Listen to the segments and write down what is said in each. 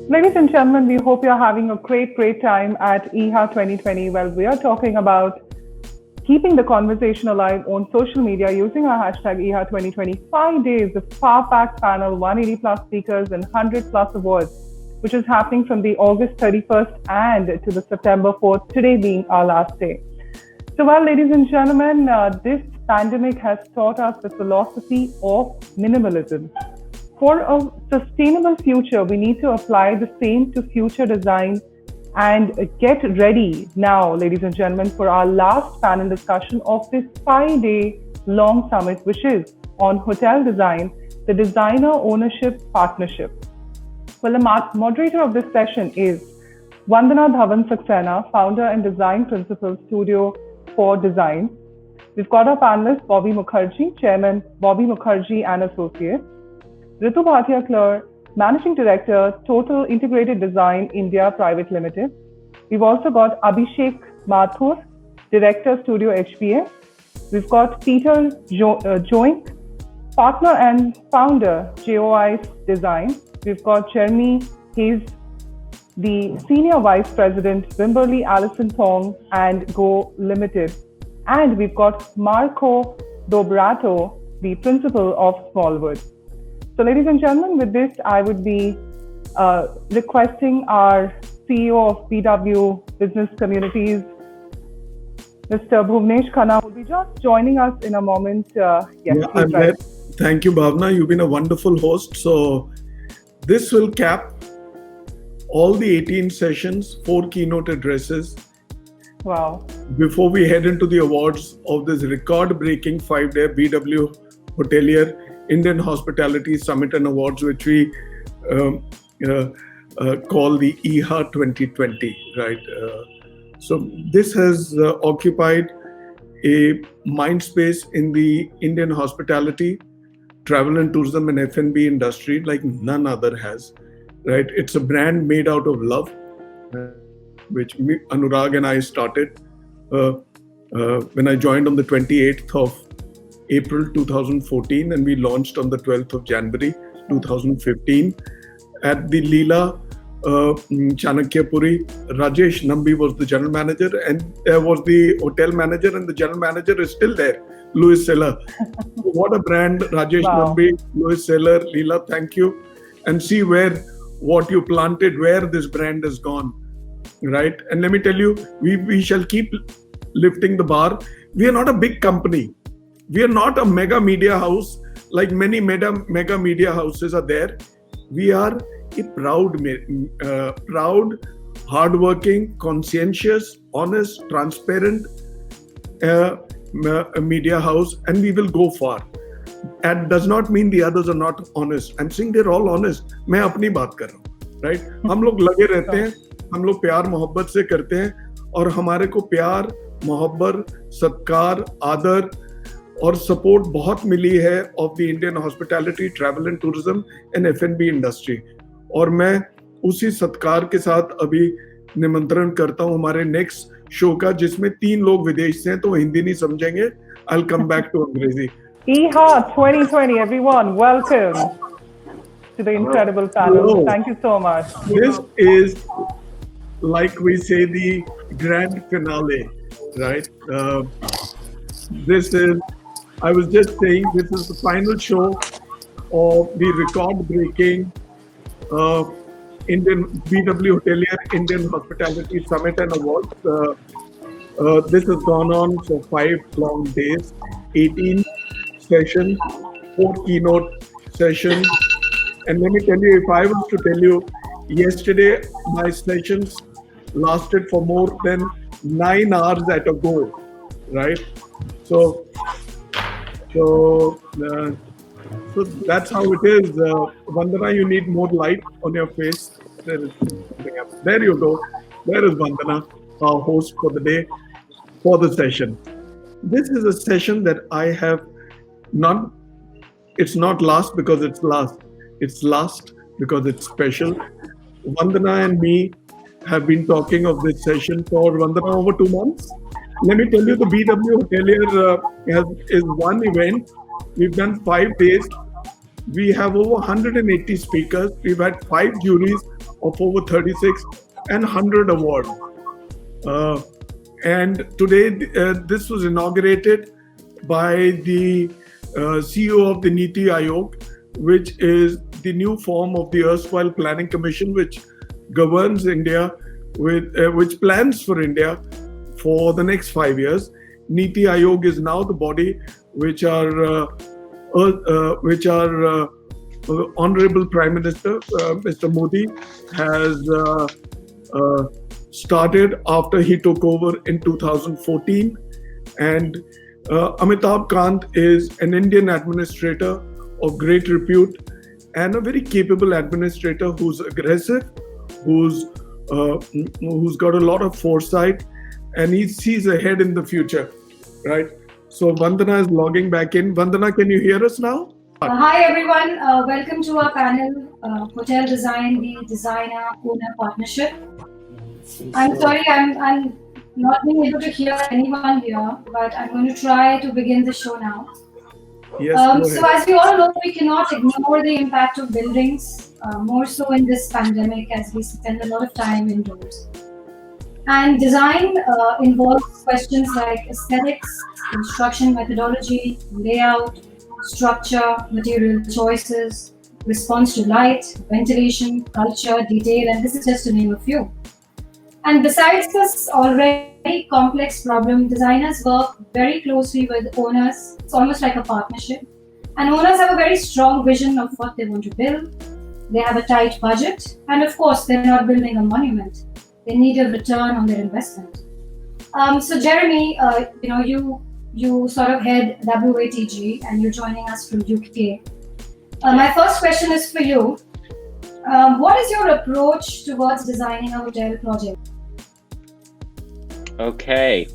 Ladies and gentlemen, we hope you're having a great time at EHA 2020. Well, we are talking about keeping the conversation alive on social media using our hashtag EHA 2020. 5 days of far-packed panel, 180 plus speakers and 100 plus awards, which is happening from the August 31st and to the September 4th, today being our last day. So, well, ladies and gentlemen, this pandemic has taught us the philosophy of minimalism. For a sustainable future, we need to apply the same to future design and get ready now, ladies and gentlemen, for our last panel discussion of this 5-day long summit, which is on hotel design, the designer ownership partnership. Well, the moderator of this session is Vandana Dhawan Saxena, founder and design principal, Studio for Design. We've got our panelists, Bobby Mukherji, Chairman, Bobby Mukherji and Associates. Ritu, Bhatia, Kler, Managing Director, Total Integrated Design India Private Limited. We've also got Abhishek Mathur, Director, Studio HPA. We've got Peter Joehnk, Partner and Founder, JOI-Design. We've got Jeremy, he's the Senior Vice President, Wimberly, Allison, Tong and Go Limited. And we've got Marko, Dobrota, the Principal of Smallwood. So, ladies and gentlemen, with this, I would be requesting our CEO of BW Business Communities, Mr. Bhuvnesh Khanna, will be just joining us in a moment. I'm there. Thank you, Bhavna. You've been a wonderful host. So, this will cap all the 18 sessions, 4 keynote addresses. Wow. Before we head into the awards of this record-breaking 5-day BW Hotelier Indian Hospitality Summit and Awards, which we call the EHA 2020, right? So this has occupied a mind space in the Indian hospitality, travel and tourism and F&B industry like none other has, right? It's a brand made out of love, which Anurag and I started when I joined on the 28th of April 2014, and we launched on the 12th of January 2015 at the Leela Chanakyapuri. Rajesh Nambi was the general manager and was the hotel manager, and the general manager is still there, Louis Seller. What a brand, Rajesh Nambi, Louis Seller, Leela, thank you. And see what you planted, where this brand has gone, right? And let me tell you, we shall keep lifting the bar. We are not a big company. We are not a mega media house like many mega media houses are there. We are a proud, hardworking, conscientious, honest, transparent media house, and we will go far. That does not mean the others are not honest. I'm saying they're all honest. मैं अपनी बात कर रहा हूँ, right? हम लोग लगे रहते हैं, हम लोग प्यार मोहब्बत से करते हैं, और हमारे को प्यार, मोहब्बत, सत्कार, आदर और सपोर्ट बहुत मिली है of the Indian hospitality, travel and tourism and F&B industry. और मैं उसी सत्कार के साथ अभी निमंत्रण करता हूं हमारे नेक्स्ट शो का, जिसमें 3 लोग विदेश से हैं, तो हिंदी नहीं समझेंगे. I'll come back to अंग्रेजी. EHA 2020, everyone, welcome to the incredible panel. Hello. Thank you so much. This is, like we say, the grand finale, right? This is, I was just saying, this is the final show of the record-breaking Indian BW Hotelier Indian Hospitality Summit and Awards. This has gone on for 5 long days, 18 sessions, 4 keynote sessions. And let me tell you, if I was to tell you, yesterday my sessions lasted for more than 9 hours at a go, right? So that's how it is. Vandana, you need more light on your face. There you go. There is Vandana, our host for the day, for the session. This is a session that I have not, it's not last because it's last. It's last because it's special. Vandana and me have been talking of this session for, Vandana, over 2 months. Let me tell you, the BW Hotelier is one event. We've done 5 days. We have over 180 speakers. We've had 5 juries, of over 36 and 100 awards. And today, this was inaugurated by the CEO of the Niti Aayog, which is the new form of the erstwhile Planning Commission, which governs India, which plans for India for the next 5 years. Niti Aayog is now the body which our Honorable Prime Minister, Mr. Modi, has started after he took over in 2014. And Amitabh Kant is an Indian administrator of great repute and a very capable administrator who's aggressive, who's got a lot of foresight, and he sees ahead in the future, right? So Vandana is logging back in. Vandana, can you hear us now? Hi everyone, welcome to our panel, Hotel Design, the Designer-Owner Partnership. I'm sorry, I'm not being able to hear anyone here, but I'm going to try to begin the show now. Yes, so as we all know, we cannot ignore the impact of buildings, more so in this pandemic as we spend a lot of time indoors. And design involves questions like aesthetics, construction methodology, layout, structure, material choices, response to light, ventilation, culture, detail, and this is just to name a few. And besides this already complex problem, designers work very closely with owners. It's almost like a partnership. And owners have a very strong vision of what they want to build. They have a tight budget. And of course, they're not building a monument. They need a return on their investment. So Jeremy, you sort of head WATG and you're joining us from UK. My first question is for you. What is your approach towards designing a hotel project? Okay,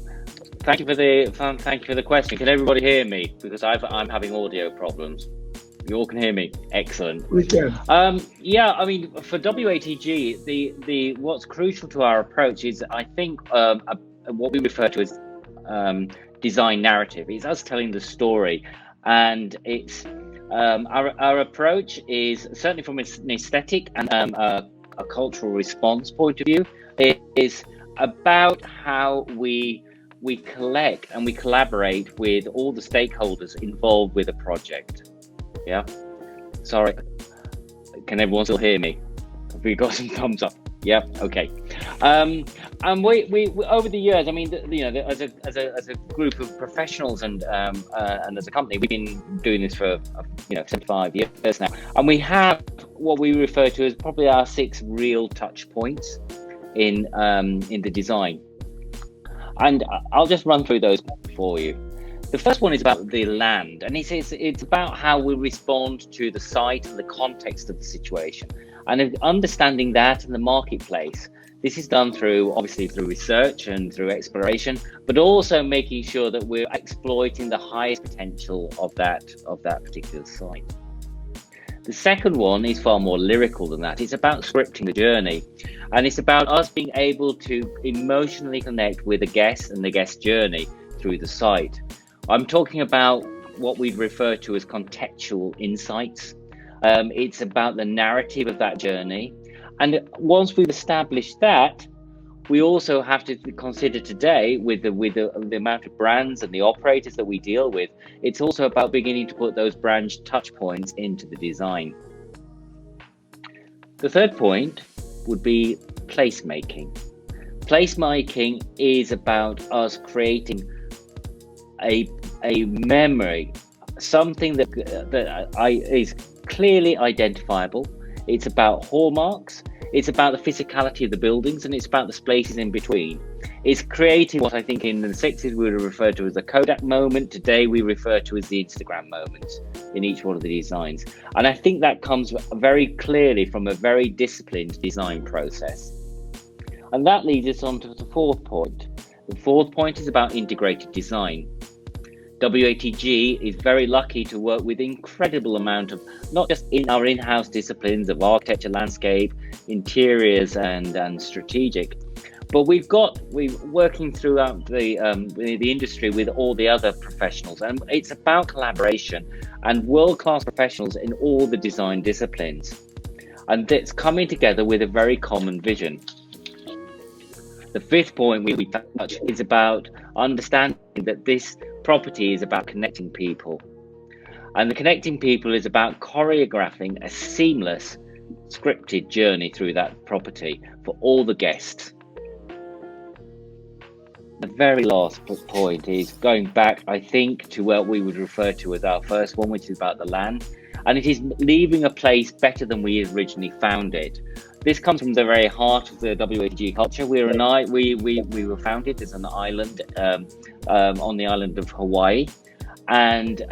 thank you for the question. Can everybody hear me? Because I'm having audio problems. You all can hear me. Excellent. we can. Yeah, I mean, for WATG, the what's crucial to our approach is, I think, what we refer to as design narrative. It's us telling the story, and it's our approach is certainly from an aesthetic and a cultural response point of view. It is about how we collect and we collaborate with all the stakeholders involved with a project. Yeah, sorry, can everyone still hear me? Have we got some thumbs up? Yeah, okay. And we over the years, I mean, as a group of professionals and as a company, we've been doing this for 75 years now, and we have what we refer to as probably our 6 real touch points in the design, and I'll just run through those for you. The first one is about the land, and it's about how we respond to the site and the context of the situation, and understanding that in the marketplace. This is done obviously through research and through exploration, but also making sure that we're exploiting the highest potential of that particular site. The second one is far more lyrical than that. It's about scripting the journey, and it's about us being able to emotionally connect with the guest and the guest journey through the site. I'm talking about what we'd refer to as contextual insights. It's about the narrative of that journey. And once we've established that, we also have to consider today with the amount of brands and the operators that we deal with, it's also about beginning to put those brand touch points into the design. The third point would be placemaking. Placemaking is about us creating a memory, something that is clearly identifiable. It's about hallmarks, it's about the physicality of the buildings, and it's about the spaces in between. It's creating what I think in the 60s we would refer to as the Kodak moment. Today we refer to as the Instagram moment in each one of the designs. And I think that comes very clearly from a very disciplined design process. And that leads us on to the fourth point. The fourth point is about integrated design. WATG is very lucky to work with incredible amount of, not just in our in-house disciplines of architecture, landscape, interiors and strategic, but we're working throughout the industry with all the other professionals, and it's about collaboration and world-class professionals in all the design disciplines. and that's coming together with a very common vision. The fifth point we touch is about understanding that this property is about connecting people. And the connecting people is about choreographing a seamless, scripted journey through that property for all the guests. The very last point is going back, I think, to what we would refer to as our first one, which is about the land. And it is leaving a place better than we originally found it. This comes from the very heart of the WATG culture. We were founded as an island on the island of Hawaii, and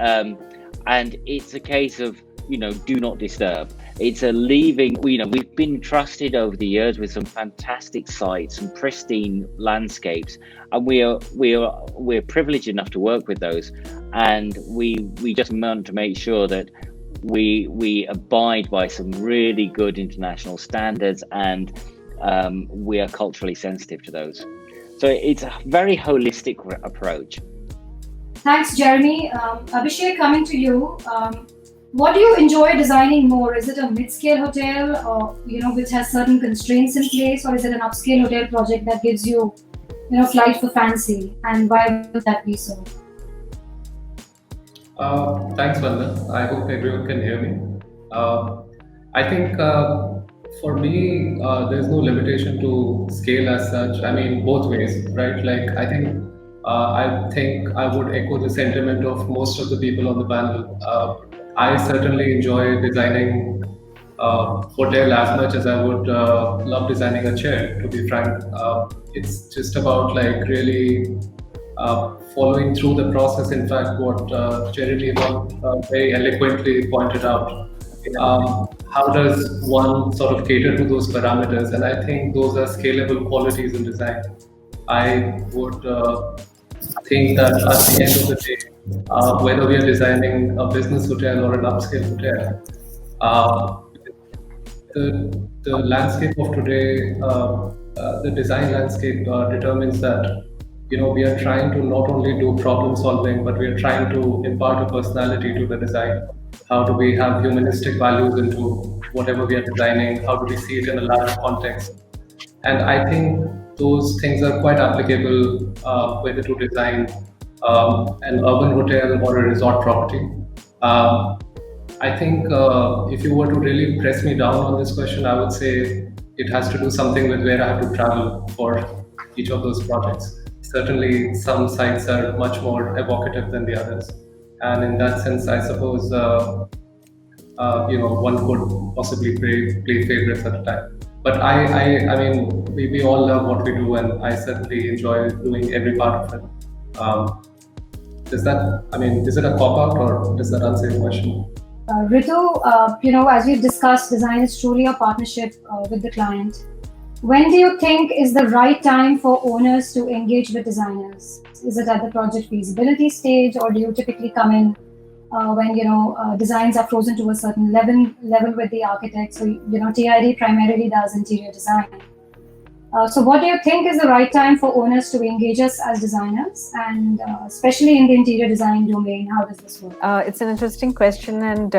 it's a case of, do not disturb. It's a leaving. We've been trusted over the years with some fantastic sites and pristine landscapes, and we're privileged enough to work with those, and we just want to make sure that we abide by some really good international standards, and we are culturally sensitive to those. So it's a very holistic approach. Thanks, Jeremy. Abhishek, coming to you. What do you enjoy designing more? Is it a mid-scale hotel, or which has certain constraints in place, or is it an upscale hotel project that gives you, flight for fancy? And why would that be so? Thanks, Vandana. I hope everyone can hear me. I think for me, there's no limitation to scale as such. I mean, both ways, right? Like, I think I would echo the sentiment of most of the people on the panel. I certainly enjoy designing hotel as much as I would love designing a chair, to be frank. It's just about like really following through the process. In fact, what Charity very eloquently pointed out, how does one sort of cater to those parameters? And I think those are scalable qualities in design. I would think that at the end of the day, whether we are designing a business hotel or an upscale hotel, the landscape of today, the design landscape determines that we are trying to not only do problem solving, but we are trying to impart a personality to the design. How do we have humanistic values into whatever we are designing? How do we see it in a larger context? And I think those things are quite applicable whether to design an urban hotel or a resort property. I think if you were to really press me down on this question, I would say it has to do something with where I have to travel for each of those projects. Certainly, some sites are much more evocative than the others, and in that sense, I suppose one could possibly play favorites at a time. But I mean, we all love what we do, and I certainly enjoy doing every part of it. Is it a cop-out, or does that answer your question? Ritu, as we've discussed, design is truly a partnership with the client. When do you think is the right time for owners to engage with designers? Is it at the project feasibility stage, or do you typically come in when designs are frozen to a certain level with the architect? So TID primarily does interior design. So what do you think is the right time for owners to engage us as designers, and especially in the interior design domain? How does this work? It's an interesting question and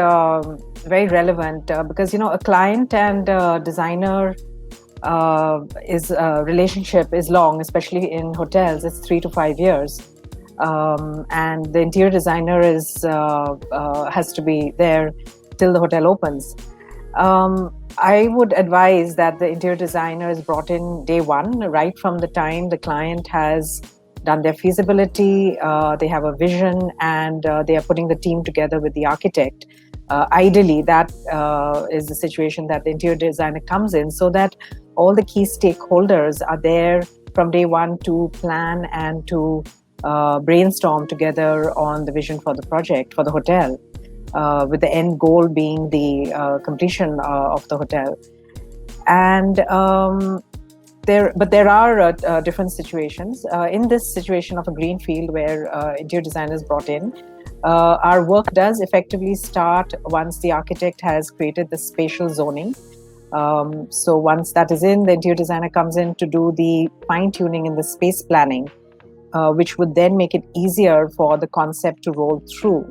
very relevant because a client and designer relationship is long, especially in hotels. It's 3 to 5 years. And the interior designer has to be there till the hotel opens. I would advise that the interior designer is brought in day one, right from the time the client has done their feasibility, they have a vision, and they are putting the team together with the architect. Ideally, that is the situation that the interior designer comes in, so that all the key stakeholders are there from day one to plan and to brainstorm together on the vision for the project, for the hotel, with the end goal being the completion of the hotel. And there are different situations. In this situation of a greenfield where interior design is brought in, our work does effectively start once the architect has created the spatial zoning. So once that is in, the interior designer comes in to do the fine-tuning in the space planning, which would then make it easier for the concept to roll through.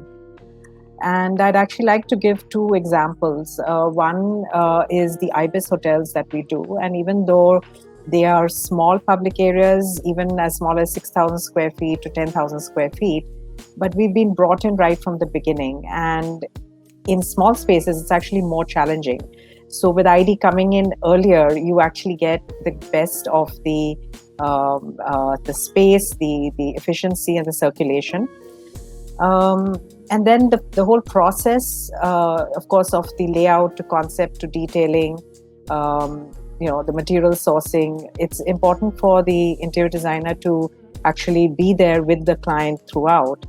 And I'd actually like to give two examples. One is the Ibis Hotels that we do. And even though they are small public areas, even as small as 6,000 square feet to 10,000 square feet, but we've been brought in right from the beginning. And in small spaces, it's actually more challenging. So with ID coming in earlier, you actually get the best of the space, the efficiency and the circulation. And then the whole process, of course, of the layout to concept to detailing, the material sourcing, it's important for the interior designer to actually be there with the client throughout.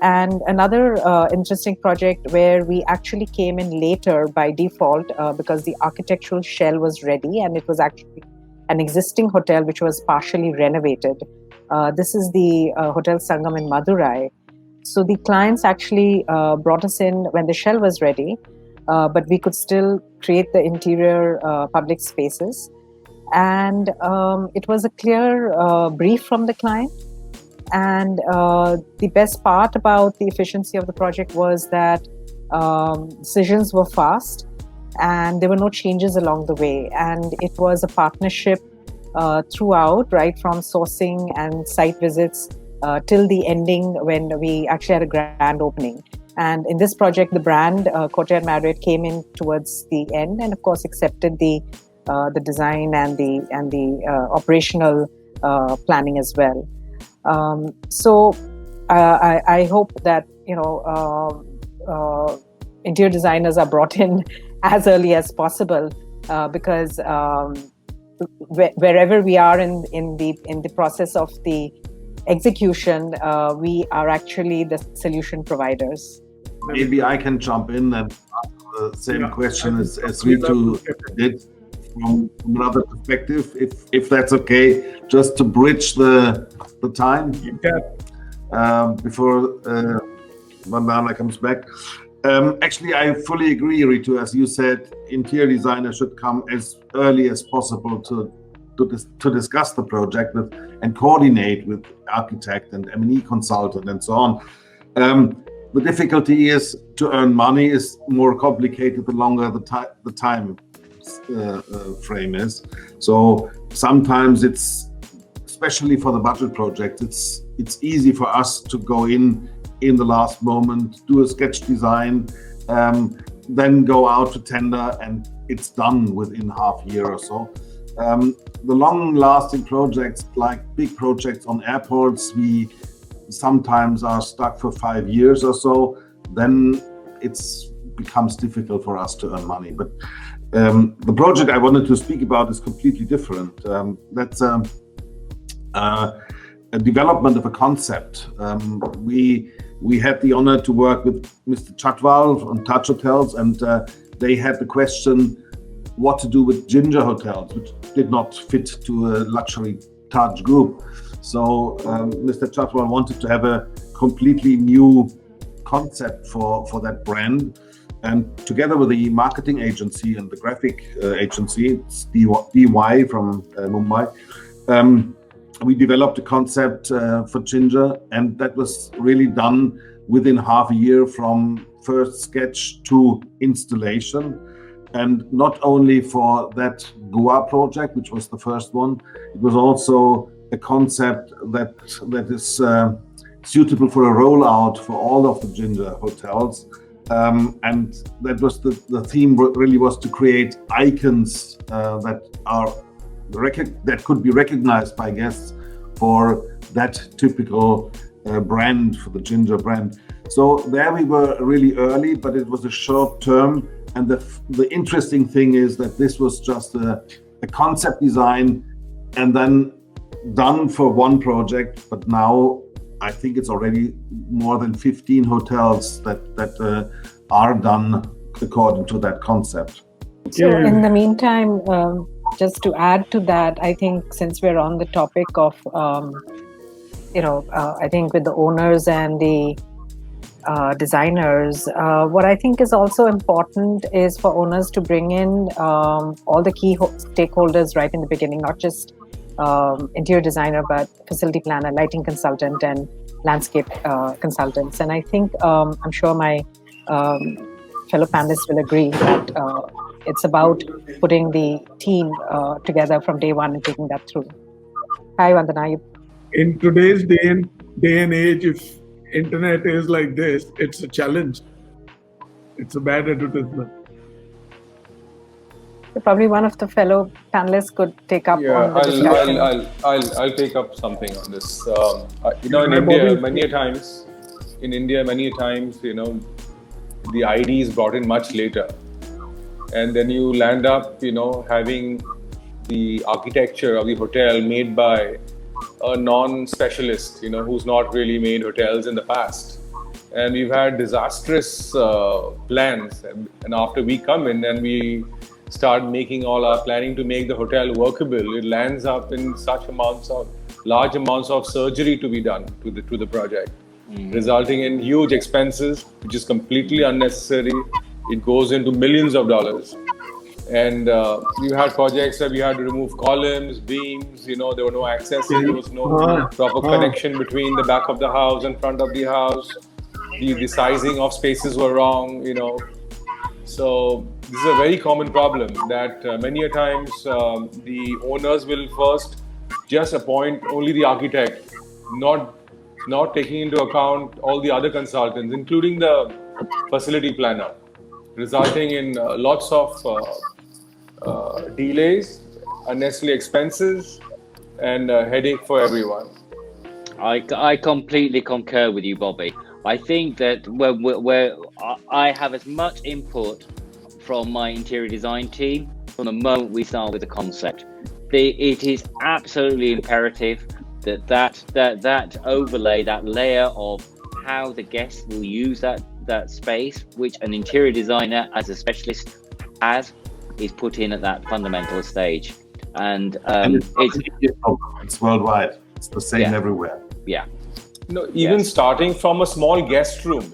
And another interesting project where we actually came in later by default because the architectural shell was ready and it was actually an existing hotel which was partially renovated. This is the Hotel Sangam in Madurai. So the clients actually brought us in when the shell was ready, but we could still create the interior public spaces. And it was a clear brief from the client. And the best part about the efficiency of the project was that decisions were fast and there were no changes along the way. And it was a partnership throughout, right from sourcing and site visits till the ending when we actually had a grand opening. And in this project, the brand Courtyard Marriott came in towards the end and of course accepted the design and the operational planning as well. So I hope that interior designers are brought in as early as possible because wherever we are in the process of the execution, we are actually the solution providers. Maybe I can jump in and ask the same question as Ritu did from another perspective, if that's okay, just to bridge the time before Vandana comes back. Actually, I fully agree, Ritu. As you said, interior designers should come as early as possible to discuss the project and coordinate with architect and M&E consultant and so on. The difficulty is to earn money is more complicated the longer the time frame is. So sometimes it's, especially for the budget project, it's easy for us to go in the last moment, do a sketch design, then go out to tender, and it's done within half year or so. The long-lasting projects, like big projects on airports, we sometimes are stuck for 5 years or so. Then it becomes difficult for us to earn money. But the project I wanted to speak about is completely different. That's a development of a concept. We had the honor to work with Mr. Chatwal from Untitled Hotels, and they had the question what to do with Ginger hotels, which did not fit to a luxury Taj group. So Mr. Chatwal wanted to have a completely new concept for that brand. And together with the marketing agency and the graphic agency, it's DY from Mumbai, we developed a concept for Ginger, and that was really done within half a year from first sketch to installation. And not only for that Goa project, which was the first one, it was also a concept that is suitable for a rollout for all of the Ginger hotels. And that was the theme really was to create icons that could be recognized by guests for that typical brand, for the Ginger brand. So there we were really early, but it was a short term. And the interesting thing is that this was just a concept design and then done for one project. But now I think it's already more than 15 hotels that are done according to that concept. So in the meantime, just to add to that, I think since we're on the topic of, I think with the owners and the designers, what I think is also important is for owners to bring in all the key stakeholders right in the beginning, not just interior designer, but facility planner, lighting consultant, and landscape consultants. And I think I'm sure my fellow panelists will agree that it's about putting the team together from day one and taking that through. Hi, Vandana. In today's day and age, if internet is like this, it's a challenge. It's a bad advertisement. Probably one of the fellow panelists could take up on the discussion. I'll take up something on this. In India, many a times, the ID is brought in much later, and then you land up, having the architecture of the hotel made by a non-specialist, who's not really made hotels in the past. And we've had disastrous plans, and after we come in and we start making all our planning to make the hotel workable, it lands up in large amounts of surgery to be done to the project, resulting in huge expenses, which is completely unnecessary. It goes into millions of dollars. And we've had projects where we had to remove columns, beams, there were no accesses, there was no proper connection between the back of the house and front of the house. The sizing of spaces were wrong, So this is a very common problem that many a times the owners will first just appoint only the architect, not taking into account all the other consultants, including the facility planner, resulting in lots of delays, unnecessary expenses, and headache for everyone. I completely concur with you, Bobby. I think that where I have as much input from my interior design team from the moment we start with the concept. It is absolutely imperative that overlay, that layer of how the guests will use that space, which an interior designer as a specialist is put in at that fundamental stage. And it's worldwide. It's the same everywhere. Yeah. Even starting from a small guest room,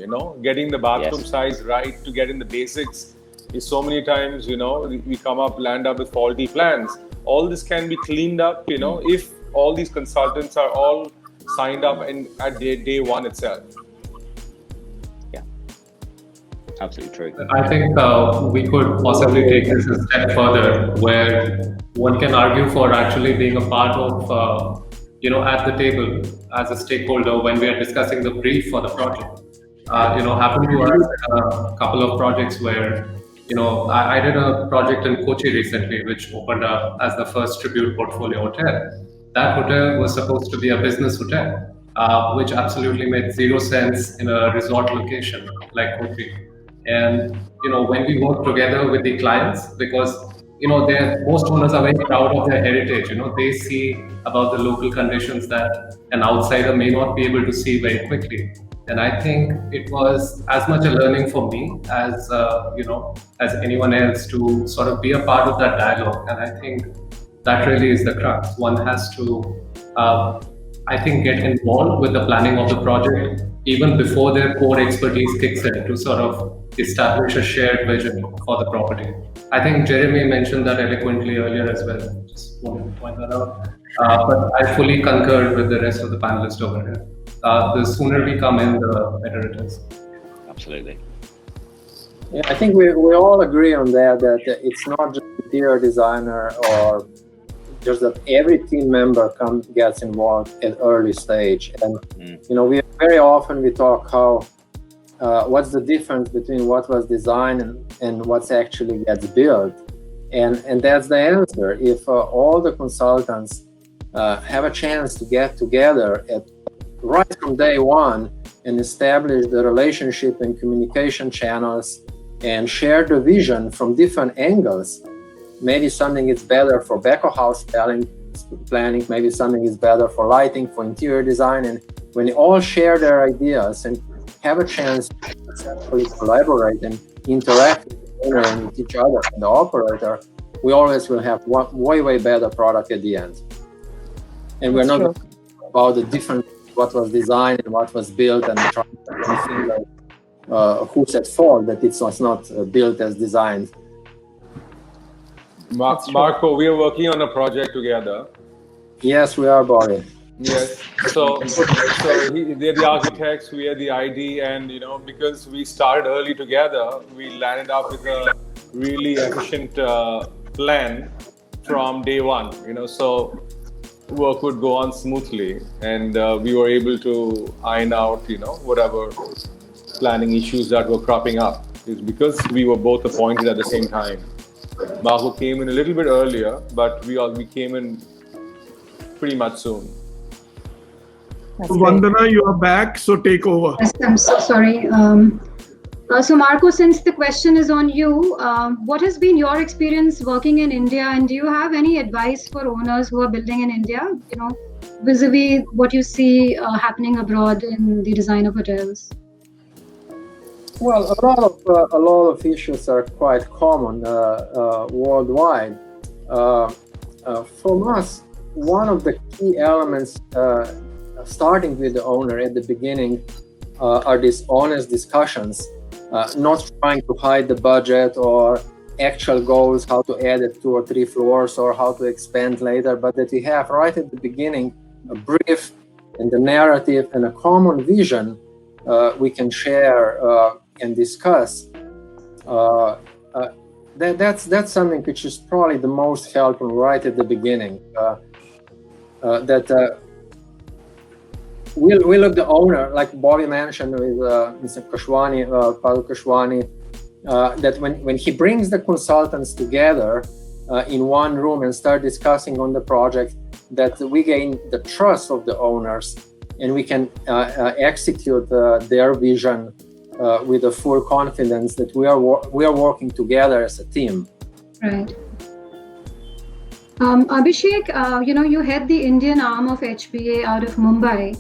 getting the bathroom size right to get in the basics is so many times, we land up with faulty plans. All this can be cleaned up, if all these consultants are all signed up at day one itself. Yeah, absolutely true. I think we could possibly take this a step further, where one can argue for actually being a part of at the table as a stakeholder when we are discussing the brief for the project. Happened to us a couple of projects where, I did a project in Kochi recently, which opened up as the first tribute portfolio hotel. That hotel was supposed to be a business hotel, which absolutely made zero sense in a resort location like Kochi. And, when we work together with the clients, because most owners are very proud of their heritage. They see about the local conditions that an outsider may not be able to see very quickly. And I think it was as much a learning for me as as anyone else to sort of be a part of that dialogue. And I think that really is the crux. One has to, get involved with the planning of the project even before their core expertise kicks in to sort of establish a shared vision for the property. I think Jeremy mentioned that eloquently earlier as well. Just wanted to point that out. But I fully concur with the rest of the panelists over here. The sooner we come in, the better it is. Absolutely. Yeah, I think we all agree on that it's not just interior designer or just that every team member gets involved at early stage. And we very often we talk how what's the difference between what was designed and what's actually gets built, and that's the answer. If all the consultants have a chance to get together right from day one and establish the relationship and communication channels and share the vision from different angles, maybe something is better for back of house planning, maybe something is better for lighting, for interior design, and when they all share their ideas and have a chance to successfully collaborate and interact with the owner and with each other and the operator, we always will have one way better product at the end. And we're not about the different what was designed and what was built and trying to feel like who's at fault that it was not built as designed. Marko, we are working on a project together. Yes, we are, Bobby. Yes. They're the architects, we are the ID, and because we started early together, we landed up with a really efficient plan from day one. So work would go on smoothly, and we were able to iron out, whatever planning issues that were cropping up. Is because we were both appointed at the same time. Marko came in a little bit earlier, but we came in pretty much soon. So Vandana, you are back, so take over. Yes, I'm so sorry. So Marko, since the question is on you, what has been your experience working in India, and do you have any advice for owners who are building in India, vis-a-vis what you see happening abroad in the design of hotels? Well, a lot of issues are quite common worldwide. From us, one of the key elements, starting with the owner at the beginning, are these honest discussions, not trying to hide the budget or actual goals, how to add 2 or 3 floors or how to expand later, but that we have right at the beginning a brief and the narrative and a common vision we can share and discuss. That's something which is probably the most helpful right at the beginning. We look the owner, like Bobby mentioned with Mr. Kashwani, Paul Kashwani, that when he brings the consultants together in one room and start discussing on the project, that we gain the trust of the owners and we can execute their vision with a full confidence that we are working together as a team. Right. Abhishek, you head the Indian arm of HBA out of Mumbai.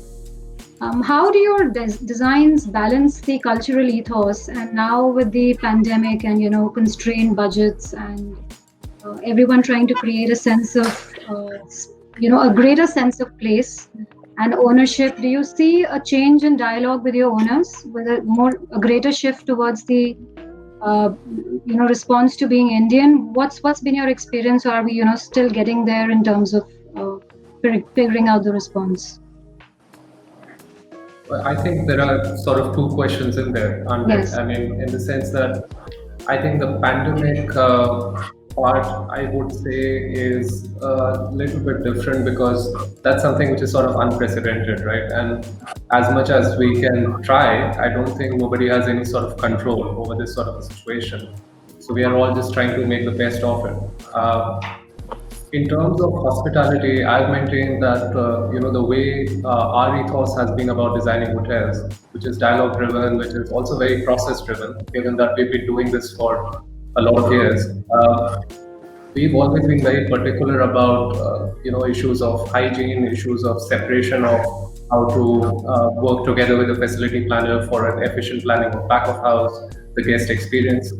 How do your designs balance the cultural ethos, and now with the pandemic and constrained budgets and everyone trying to create a sense of a greater sense of place and ownership? Do you see a change in dialogue with your owners, with a greater shift towards the response to being Indian? What's been your experience, or are we still getting there in terms of figuring out the response? Well, I think there are sort of 2 questions in there. Yes. I mean, in the sense that I think the pandemic part, I would say, is a little bit different because that's something which is sort of unprecedented, right? And as much as we can try, I don't think nobody has any sort of control over this sort of a situation. So we are all just trying to make the best of it. In terms of hospitality, I've maintained that the way our ethos has been about designing hotels, which is dialogue driven, which is also very process driven, given that we've been doing this for a lot of years. We've always been very particular about issues of hygiene, issues of separation of how to work together with the facility planner for an efficient planning of back of house, the guest experience.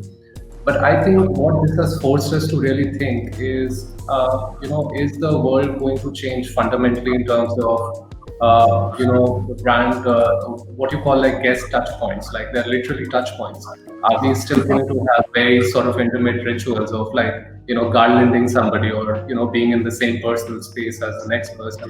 But I think what this has forced us to really think is, is the world going to change fundamentally in terms of, the brand, what you call like guest touch points, like they're literally touch points. Are we still going to have very sort of intimate rituals of like, garlanding somebody or, being in the same personal space as the next person?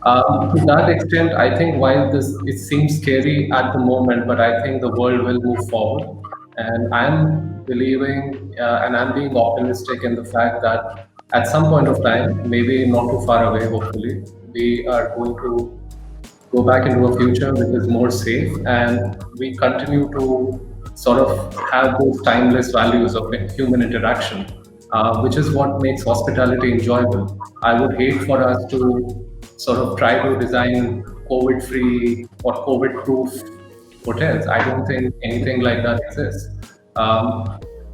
To that extent, I think while it seems scary at the moment, but I think the world will move forward. And I'm believing and I'm being optimistic in the fact that at some point of time, maybe not too far away, hopefully, we are going to go back into a future which is more safe, and we continue to sort of have those timeless values of human interaction, which is what makes hospitality enjoyable. I would hate for us to sort of try to design COVID-free or COVID-proof hotels. I don't think anything like that exists.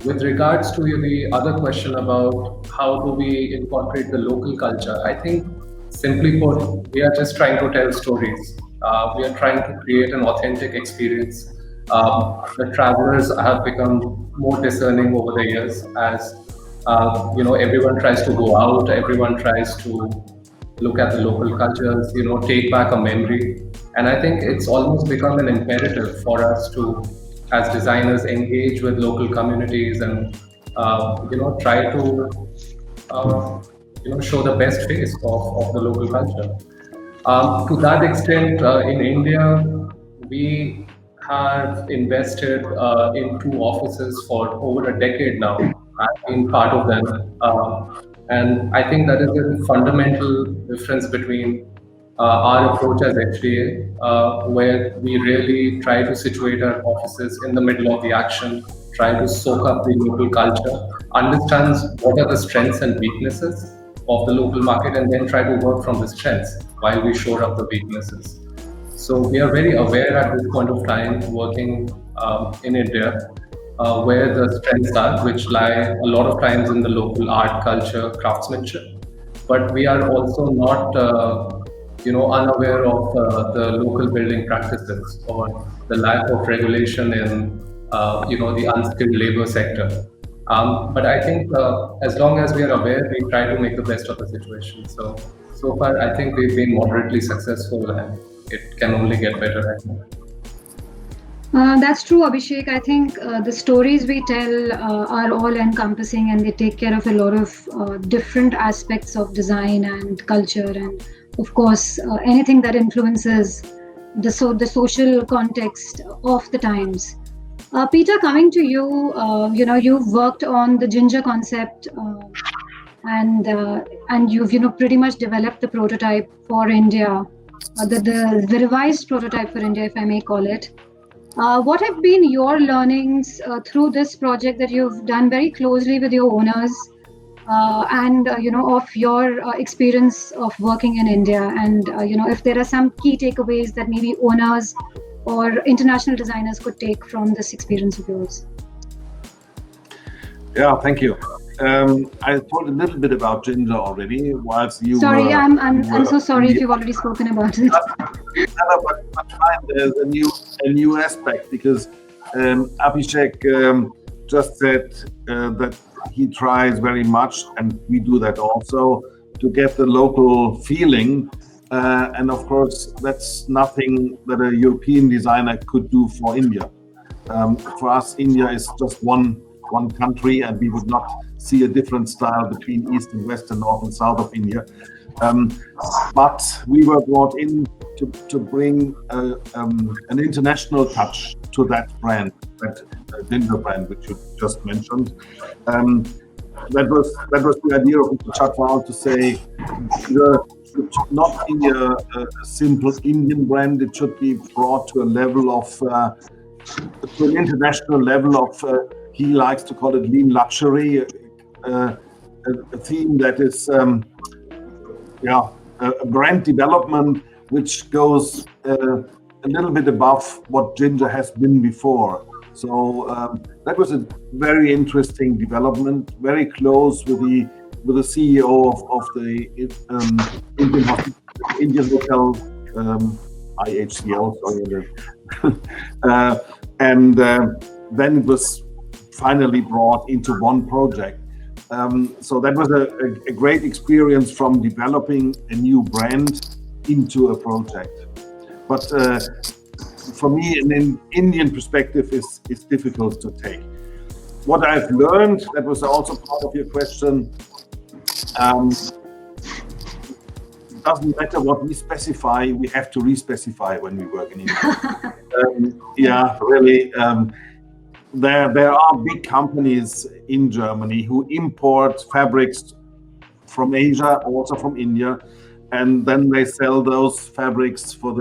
With regards to the other question about how do we incorporate the local culture, I think simply put, we are just trying to tell stories. We are trying to create an authentic experience. The travelers have become more discerning over the years as everyone tries to go out, everyone tries to look at the local cultures, take back a memory. And I think it's almost become an imperative for us to, as designers, engage with local communities and, try to, show the best face of the local culture. To that extent, in India, we have invested in 2 offices for over a decade now. I've been part of them. And I think that is a fundamental difference between our approach as HDA, where we really try to situate our offices in the middle of the action, try to soak up the local culture, understands what are the strengths and weaknesses of the local market, and then try to work from the strengths while we shore up the weaknesses. So we are very aware at this point of time, working in India, where the strengths are, which lie a lot of times in the local art, culture, craftsmanship. But we are also not, unaware of the local building practices or the lack of regulation in, the unskilled labor sector. But I think as long as we are aware, we try to make the best of the situation. So far, I think we've been moderately successful, and it can only get better right now. That's true, Abhishek. I think the stories we tell are all encompassing, and they take care of a lot of different aspects of design and culture, and of course, anything that influences the social context of the times. Peter, coming to you, you've worked on the Ginger concept, and you've pretty much developed the prototype for India, the revised prototype for India, if I may call it. What have been your learnings through this project that you've done very closely with your owners, and of your experience of working in India, and if there are some key takeaways that maybe owners or international designers could take from this experience of yours? Yeah, thank you. I told a little bit about Ginger already. Whilst you sorry, I'm so sorry if you've already spoken about it. But there's a new aspect, because Abhishek just said that he tries very much, and we do that also, to get the local feeling. And of course, that's nothing that a European designer could do for India. For us, India is just one country, and we would not see a different style between East and West and North and South of India. But we were brought in to bring an international touch to that brand, that Ginger brand, which you just mentioned. That was the idea of Mr. Chatwal, to say it should not be a simple Indian brand. It should be brought to a level of, to an international level of, he likes to call it lean luxury, a theme that is, a brand development which goes a little bit above what Ginger has been before. So that was a very interesting development, very close with the CEO of the Indian Hotel, IHCL, sorry, and then it was finally brought into one project. So that was a great experience from developing a new brand into a project. But for me, an Indian perspective is difficult to take. What I've learned, that was also part of your question, it doesn't matter what we specify, we have to re-specify when we work in India. Really. There are big companies in Germany who import fabrics from Asia, also from India, and then they sell those fabrics for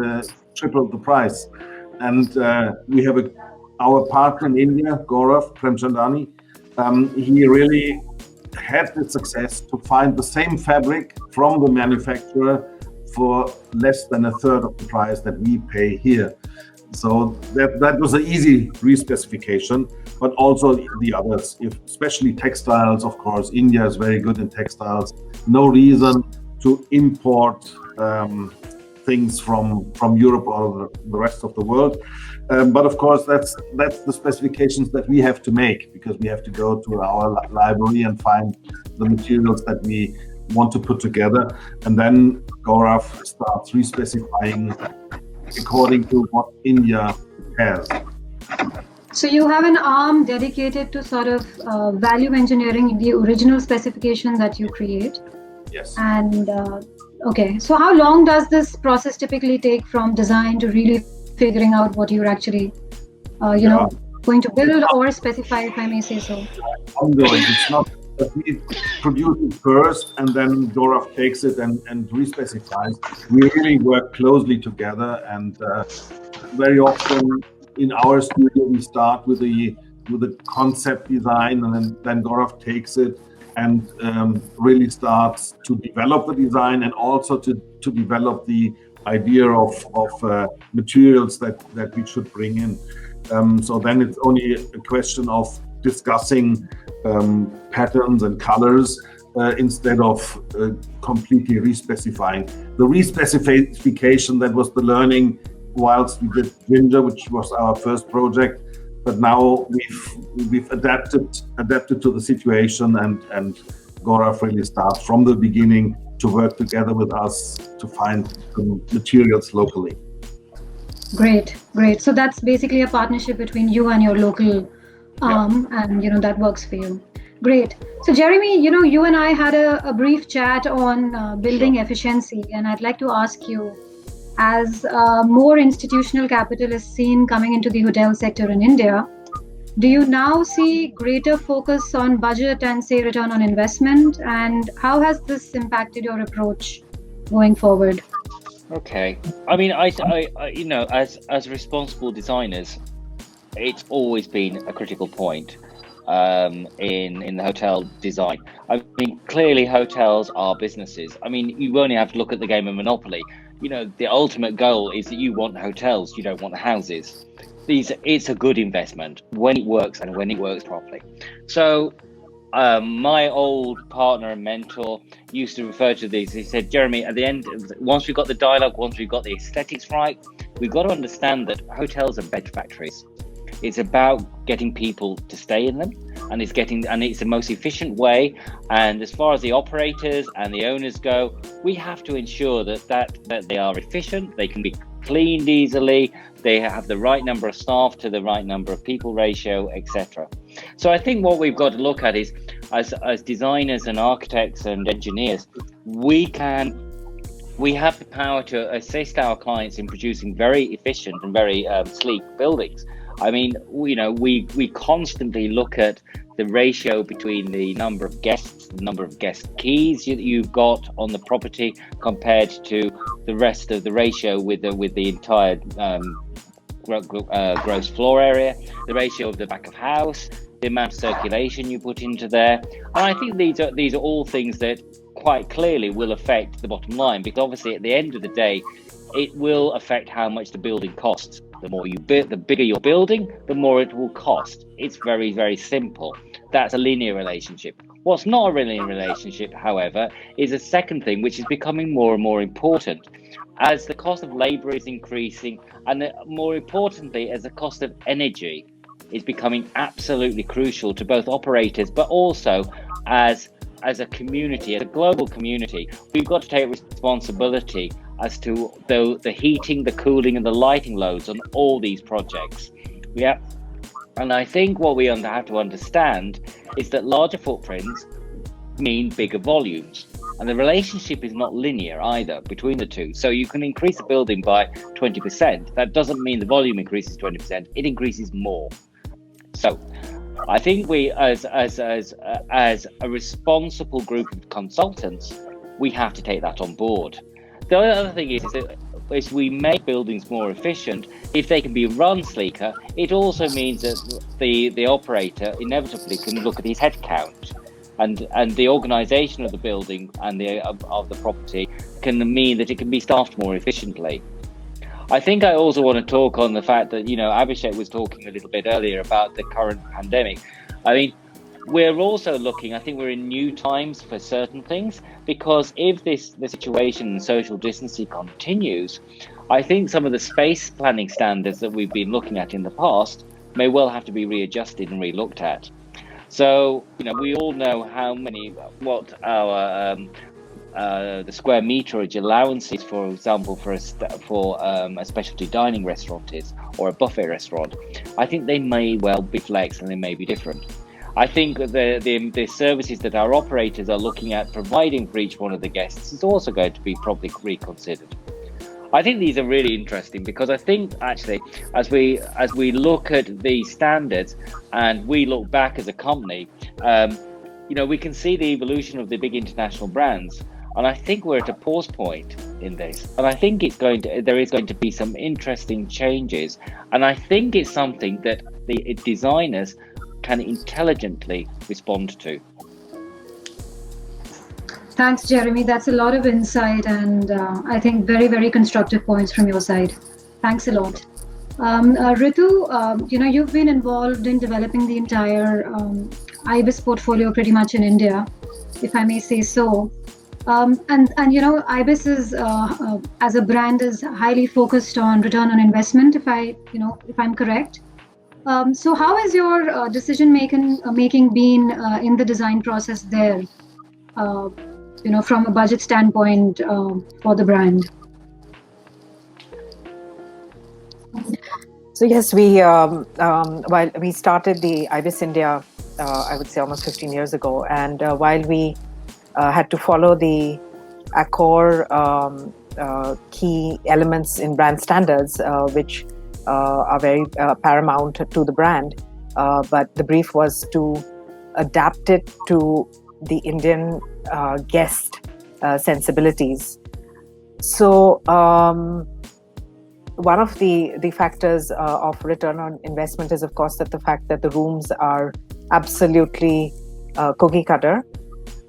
triple the price. And we have our partner in India, Gaurav Premchandani. He really had the success to find the same fabric from the manufacturer for less than a third of the price that we pay here. So that was an easy re-specification, but also the others, especially textiles. Of course, India is very good in textiles. No reason to import things from Europe or the rest of the world. But of course, that's the specifications that we have to make, because we have to go to our library and find the materials that we want to put together. And then Gaurav starts re-specifying according to what India has. So you have an arm dedicated to sort of value engineering the original specification that you create. Yes. And Okay, so how long does this process typically take from design to really figuring out what you're actually, going to build or specify, if I may say so? Ongoing. It's not that we produce it first and then Gaurav takes it and respecifies. We really work closely together, and very often in our studio we start with the concept design, and then Gaurav takes it and really starts to develop the design and also to develop the idea of materials that we should bring in. So then it's only a question of discussing patterns and colors instead of completely respecifying. The respecification, that was the learning whilst we did Ginger, which was our first project. But now we've adapted to the situation, and Gaurav really starts from the beginning to work together with us to find the materials locally. Great. So that's basically a partnership between you and your local arm, and that works for you. Great. So Jeremy, you and I had a brief chat on building efficiency, and I'd like to ask you, as more institutional capital is seen coming into the hotel sector in India, do you now see greater focus on budget and say return on investment? And how has this impacted your approach going forward? Okay. I mean, I as responsible designers, it's always been a critical point in the hotel design. I mean, clearly hotels are businesses. I mean, you only have to look at the game of Monopoly. The ultimate goal is that you want hotels, you don't want houses. It's a good investment when it works and when it works properly. So my old partner and mentor used to refer to these. He said, Jeremy, at the end, once we've got the dialogue, once we've got the aesthetics right, we've got to understand that hotels are bed factories. It's about getting people to stay in them, and it's the most efficient way. And as far as the operators and the owners go, we have to ensure that they are efficient, they can be cleaned easily, they have the right number of staff to the right number of people ratio, etc. So I think what we've got to look at is, as designers and architects and engineers, we have the power to assist our clients in producing very efficient and very sleek buildings. I mean, we constantly look at the ratio between the number of guests, the number of guest keys you've got on the property compared to the rest of the ratio with the entire gross floor area, the ratio of the back of house, the amount of circulation you put into there. And I think these are all things that quite clearly will affect the bottom line, because obviously at the end of the day, it will affect how much the building costs. The more you build, the bigger your building, the more it will cost. It's very, very simple. That's a linear relationship. What's not a linear relationship, however, is a second thing, which is becoming more and more important. As the cost of labor is increasing, and more importantly, as the cost of energy is becoming absolutely crucial to both operators, but also as a community, as a global community, we've got to take responsibility as to the heating, the cooling, and the lighting loads on all these projects. Yeah. And I think what we have to understand is that larger footprints mean bigger volumes. And the relationship is not linear either between the two. So you can increase the building by 20%. That doesn't mean the volume increases 20%. It increases more. So I think we, as a responsible group of consultants, we have to take that on board. The other thing is that as we make buildings more efficient, if they can be run sleeker, it also means that the operator inevitably can look at his head count, and the organisation of the building and of the property can mean that it can be staffed more efficiently. I think I also want to talk on the fact that, Abhishek was talking a little bit earlier about the current pandemic. I mean, we're also looking, I think we're in new times for certain things, because if the situation in social distancing continues, I think some of the space planning standards that we've been looking at in the past may well have to be readjusted and relooked at. So, we all know what our the square meterage allowances, for example, for a specialty dining restaurant is, or a buffet restaurant. I think they may well be flexed and they may be different. I think the services that our operators are looking at providing for each one of the guests is also going to be probably reconsidered. I think these are really interesting because I think actually as we look at the standards and we look back as a company, we can see the evolution of the big international brands, and I think we're at a pause point in this, and I think there is going to be some interesting changes, and I think it's something that the designers can intelligently respond to. Thanks, Jeremy. That's a lot of insight and I think very, very constructive points from your side. Thanks a lot. Ritu, you've been involved in developing the entire Ibis portfolio pretty much in India, if I may say so. And Ibis is as a brand is highly focused on return on investment, if I'm correct. So how is your decision making been in the design process there? From a budget standpoint for the brand. So yes, while we started the Ibis India, I would say almost 15 years ago, and while we had to follow the Accor key elements in brand standards, which are very paramount to the brand, but the brief was to adapt it to the Indian guest sensibilities. So one of the factors of return on investment is, of course, that the fact that the rooms are absolutely cookie cutter.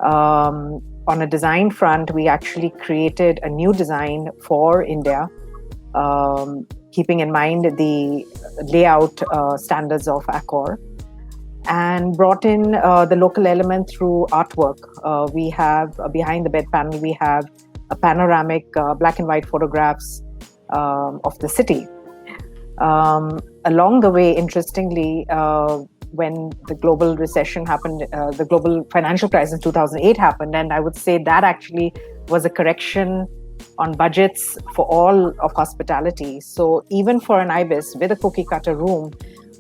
On a design front, we actually created a new design for India, keeping in mind the layout standards of Accor, and brought in the local element through artwork. We have behind the bed panel, we have a panoramic black and white photographs of the city. Along the way, interestingly, when the global recession happened, the global financial crisis in 2008 happened, and I would say that actually was a correction on budgets for all of hospitality. So even for an Ibis with a cookie cutter room,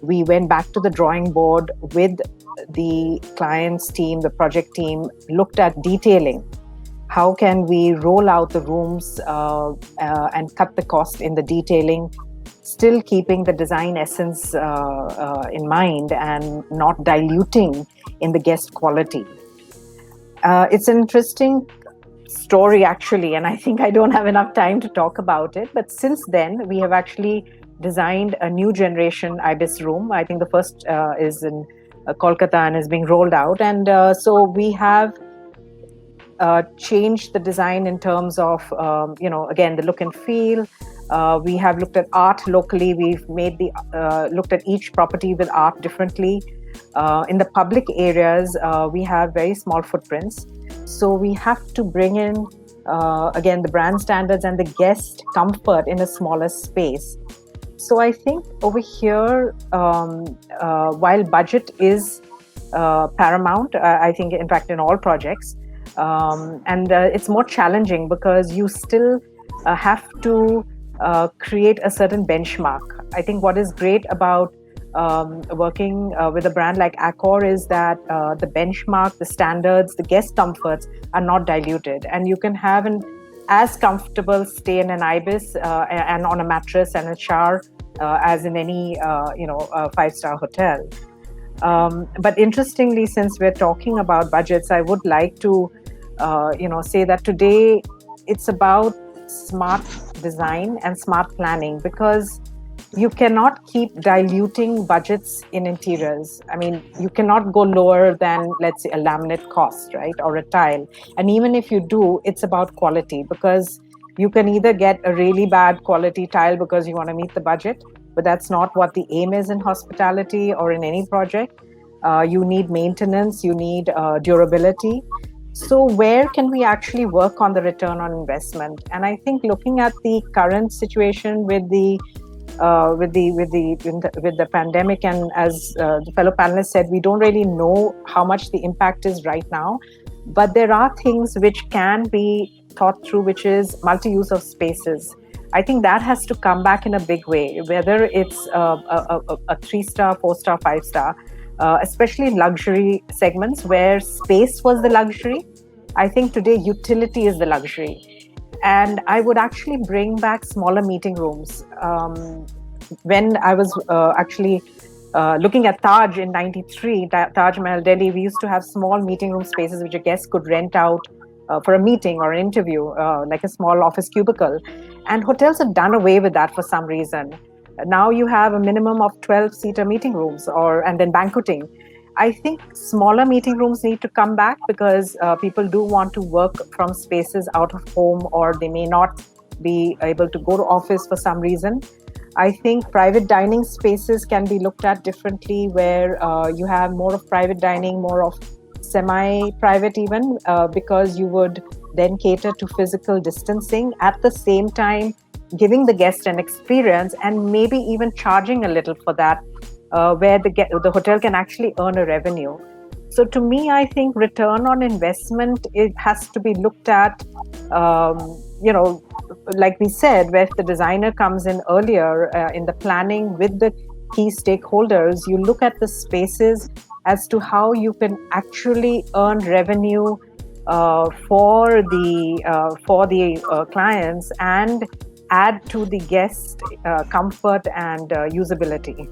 we went back to the drawing board with the client's team, the project team, looked at detailing. How can we roll out the rooms and cut the cost in the detailing, still keeping the design essence in mind and not diluting in the guest quality? It's an interesting story, actually, and I think I don't have enough time to talk about it. But since then, we have actually designed a new generation Ibis room. I think the first is in Kolkata and is being rolled out. And so we have changed the design in terms of, again, the look and feel. We have looked at art locally. We've made looked at each property with art differently. In the public areas, we have very small footprints. So we have to bring in, again, the brand standards and the guest comfort in a smaller space. So I think over here, while budget is paramount, I think, in fact, in all projects, and it's more challenging because you still have to create a certain benchmark. I think what is great about working with a brand like Accor is that the benchmark, the standards, the guest comforts are not diluted, and you can have an as comfortable stay in an Ibis and on a mattress and a shower as in any five-star hotel. But interestingly, since we're talking about budgets, I would like to say that today it's about smart design and smart planning, because you cannot keep diluting budgets in interiors. I mean, you cannot go lower than, let's say, a laminate cost, right? Or a tile. And even if you do, it's about quality, because you can either get a really bad quality tile because you want to meet the budget, but that's not what the aim is in hospitality or in any project. You need maintenance, you need durability. So where can we actually work on the return on investment? And I think looking at the current situation with the pandemic, and as the fellow panelists said, we don't really know how much the impact is right now, but there are things which can be thought through, which is multi-use of spaces. I think that has to come back in a big way, whether it's a 3-star, 4-star, 5-star. especially in luxury segments where space was the luxury. I think today utility is the luxury. And I would actually bring back smaller meeting rooms. When I was actually looking at Taj in '93, Taj Mahal, Delhi, we used to have small meeting room spaces which a guest could rent out for a meeting or an interview, like a small office cubicle. And hotels have done away with that for some reason. Now you have a minimum of 12-seater meeting rooms and then banqueting. I think smaller meeting rooms need to come back because people do want to work from spaces out of home, or they may not be able to go to office for some reason. I think private dining spaces can be looked at differently, where you have more of private dining, more of semi-private even, because you would then cater to physical distancing at the same time giving the guest an experience and maybe even charging a little for that, where the hotel can actually earn a revenue. So to me, I think return on investment, it has to be looked at, like we said, where the designer comes in earlier in the planning with the key stakeholders, you look at the spaces as to how you can actually earn revenue for the clients and add to the guest comfort and usability.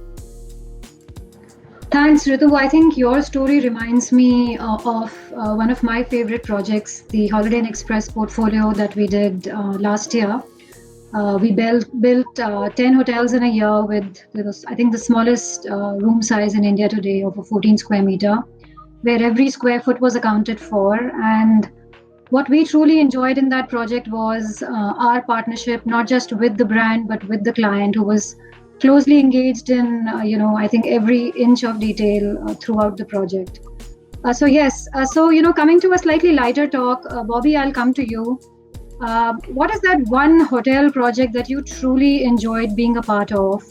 Thanks, Ritu. I think your story reminds me of one of my favorite projects, the Holiday Inn Express portfolio that we did last year. We built 10 hotels in a year with, I think, the smallest room size in India today of a 14 square meter, where every square foot was accounted for. And what we truly enjoyed in that project was our partnership, not just with the brand, but with the client, who was closely engaged in, I think every inch of detail throughout the project. So coming to a slightly lighter talk, Bobby, I'll come to you. What is that one hotel project that you truly enjoyed being a part of?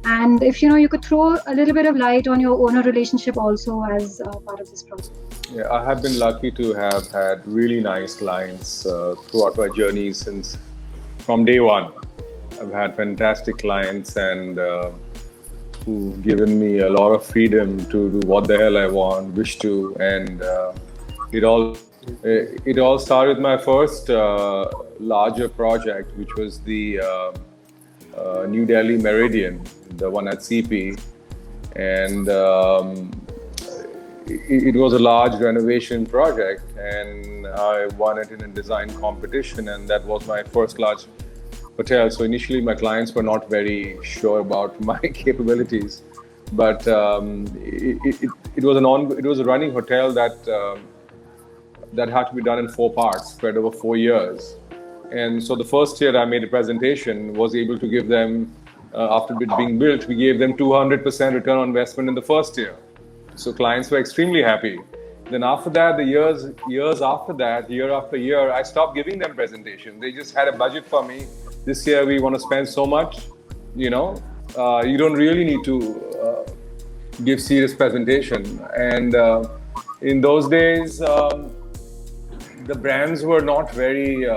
And if you could throw a little bit of light on your owner relationship also as part of this project. Yeah, I have been lucky to have had really nice clients throughout my journey from day one. I've had fantastic clients and who've given me a lot of freedom to do what the hell I want, wish to, and it all started with my first larger project, which was the New Delhi Meridian, the one at CP, and it was a large renovation project, and I won it in a design competition, and that was my first large hotel. So initially my clients were not very sure about my capabilities, but it was a running hotel that had to be done in 4 parts spread over 4 years. And so the first year I made a presentation, was able to give them, after it being built, we gave them 200% return on investment in the first year. So clients were extremely happy. Then after that, the years after that, year after year, I stopped giving them presentations. They just had a budget for me. This year we want to spend so much, you don't really need to give serious presentation. And in those days, the brands were not very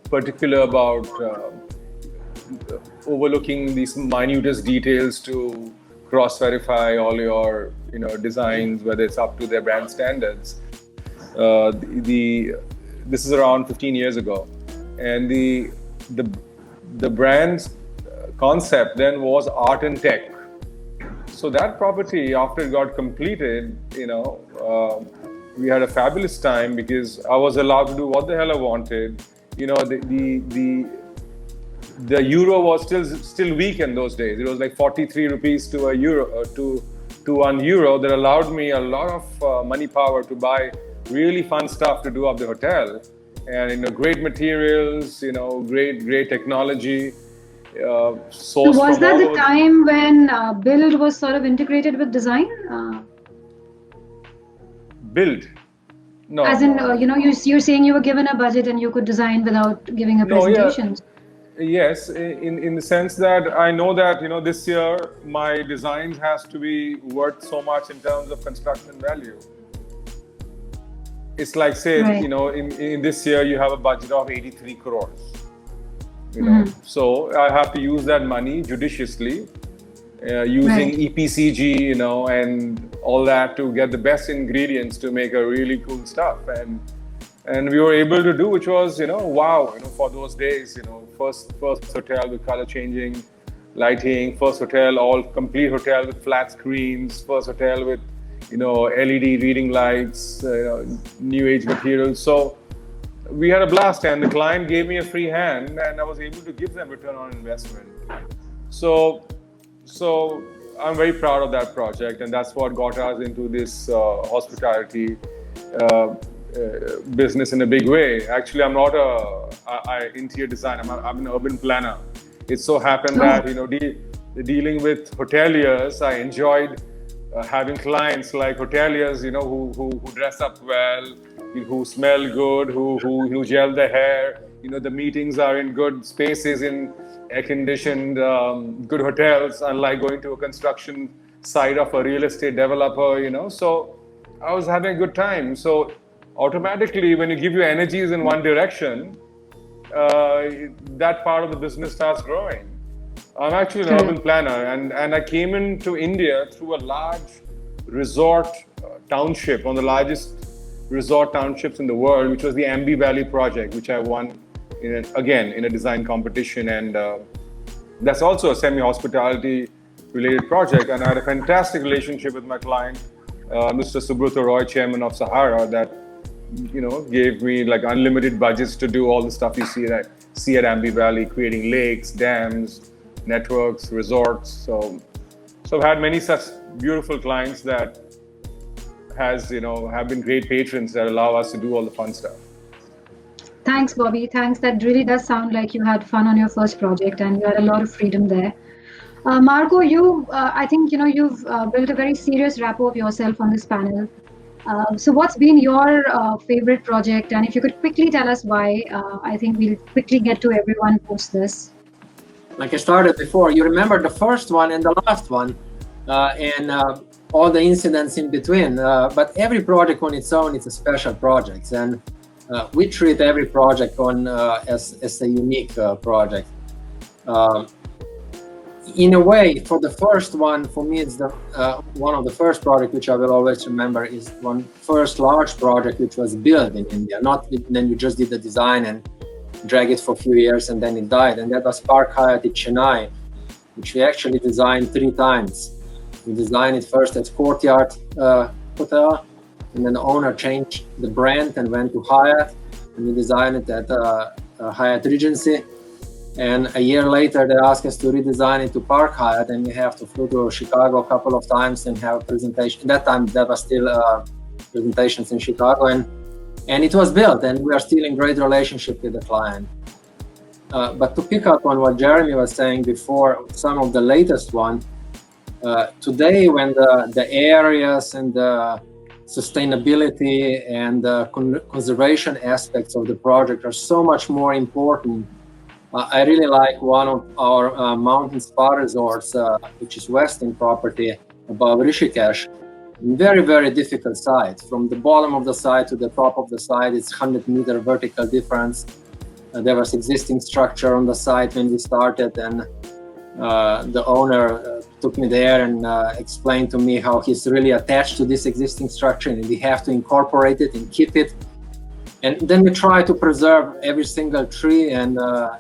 particular about overlooking these minutest details to cross-verify all your designs, whether it's up to their brand standards. This is around 15 years ago, and the brand's concept then was art and tech. So that property, after it got completed, we had a fabulous time because I was allowed to do what the hell I wanted. The euro was still weak in those days. It was like 43 rupees to a euro, to 1 euro. That allowed me a lot of money power to buy really fun stuff to do up the hotel, and great materials, great technology. So was that the time when build was sort of integrated with design? Build? No. As in, you're saying you were given a budget and you could design without giving a presentation. Yes, in the sense that I know that this year my designs has to be worth so much in terms of construction value. It's like, say, right. In this year you have a budget of 83 crores. Mm-hmm. So I have to use that money judiciously using Right. EPCG, you know, and all that to get the best ingredients to make a really cool stuff. And we were able to do, which was, you know, wow, you know, for those days, you know, first hotel with color changing lighting, first hotel, all complete hotel with flat screens, first hotel with, you know, LED reading lights, you know, new age materials. So we had a blast, and the client gave me a free hand, and I was able to give them return on investment. So I'm very proud of that project, and that's what got us into this hospitality business in a big way. Actually, I'm not a interior designer. I'm an urban planner. It so happened that, you know, dealing with hoteliers, I enjoyed having clients like hoteliers, you know, who dress up well, who smell good, who gel their hair. You know, the meetings are in good spaces, in air-conditioned, good hotels, unlike going to a construction site of a real estate developer, you know. So I was having a good time. So automatically, when you give your energies in one direction, that part of the business starts growing. I'm actually an urban planner, and I came into India through a large resort township, one of the largest resort townships in the world, which was the Ambi Valley project, which I won in a design competition. And that's also a semi-hospitality related project. And I had a fantastic relationship with my client, Mr. Subrata Roy, chairman of Sahara, that, you know, gave me like unlimited budgets to do all the stuff you see at Ambi Valley, creating lakes, dams, networks, resorts. So I've had many such beautiful clients that have been great patrons that allow us to do all the fun stuff. Thanks, Bobby. Thanks. That really does sound like you had fun on your first project and you had a lot of freedom there. Marko, I think, you know, you've built a very serious rapport of yourself on this panel. So what's been your favorite project? And if you could quickly tell us why, I think we'll quickly get to everyone post this. Like I started before, you remember the first one and the last one, and all the incidents in between. But every project on its own, it's a special project. And we treat every project as a unique project. In a way, for the first one, for me, it's the one of the first projects which I will always remember is one first large project which was built in India. Not then you just did the design and drag it for a few years and then it died. And that was Park Hyatt in Chennai, which we actually designed 3 times. We designed it first at Courtyard Hotel, and then the owner changed the brand and went to Hyatt, and we designed it at Hyatt Regency. And a year later, they asked us to redesign it to Park Hyatt, and we have to fly to Chicago a couple of times and have a presentation. At that time, there was still presentations in Chicago, and it was built, and we are still in great relationship with the client. But to pick up on what Jeremy was saying before, some of the latest one, today when the areas and the sustainability and the conservation aspects of the project are so much more important. I really like one of our mountain spa resorts, which is Westin property above Rishikesh. Very, very difficult site. From the bottom of the site to the top of the site, it's 100-meter vertical difference. There was existing structure on the site when we started, and the owner took me there and explained to me how he's really attached to this existing structure, and we have to incorporate it and keep it. And then we try to preserve every single tree and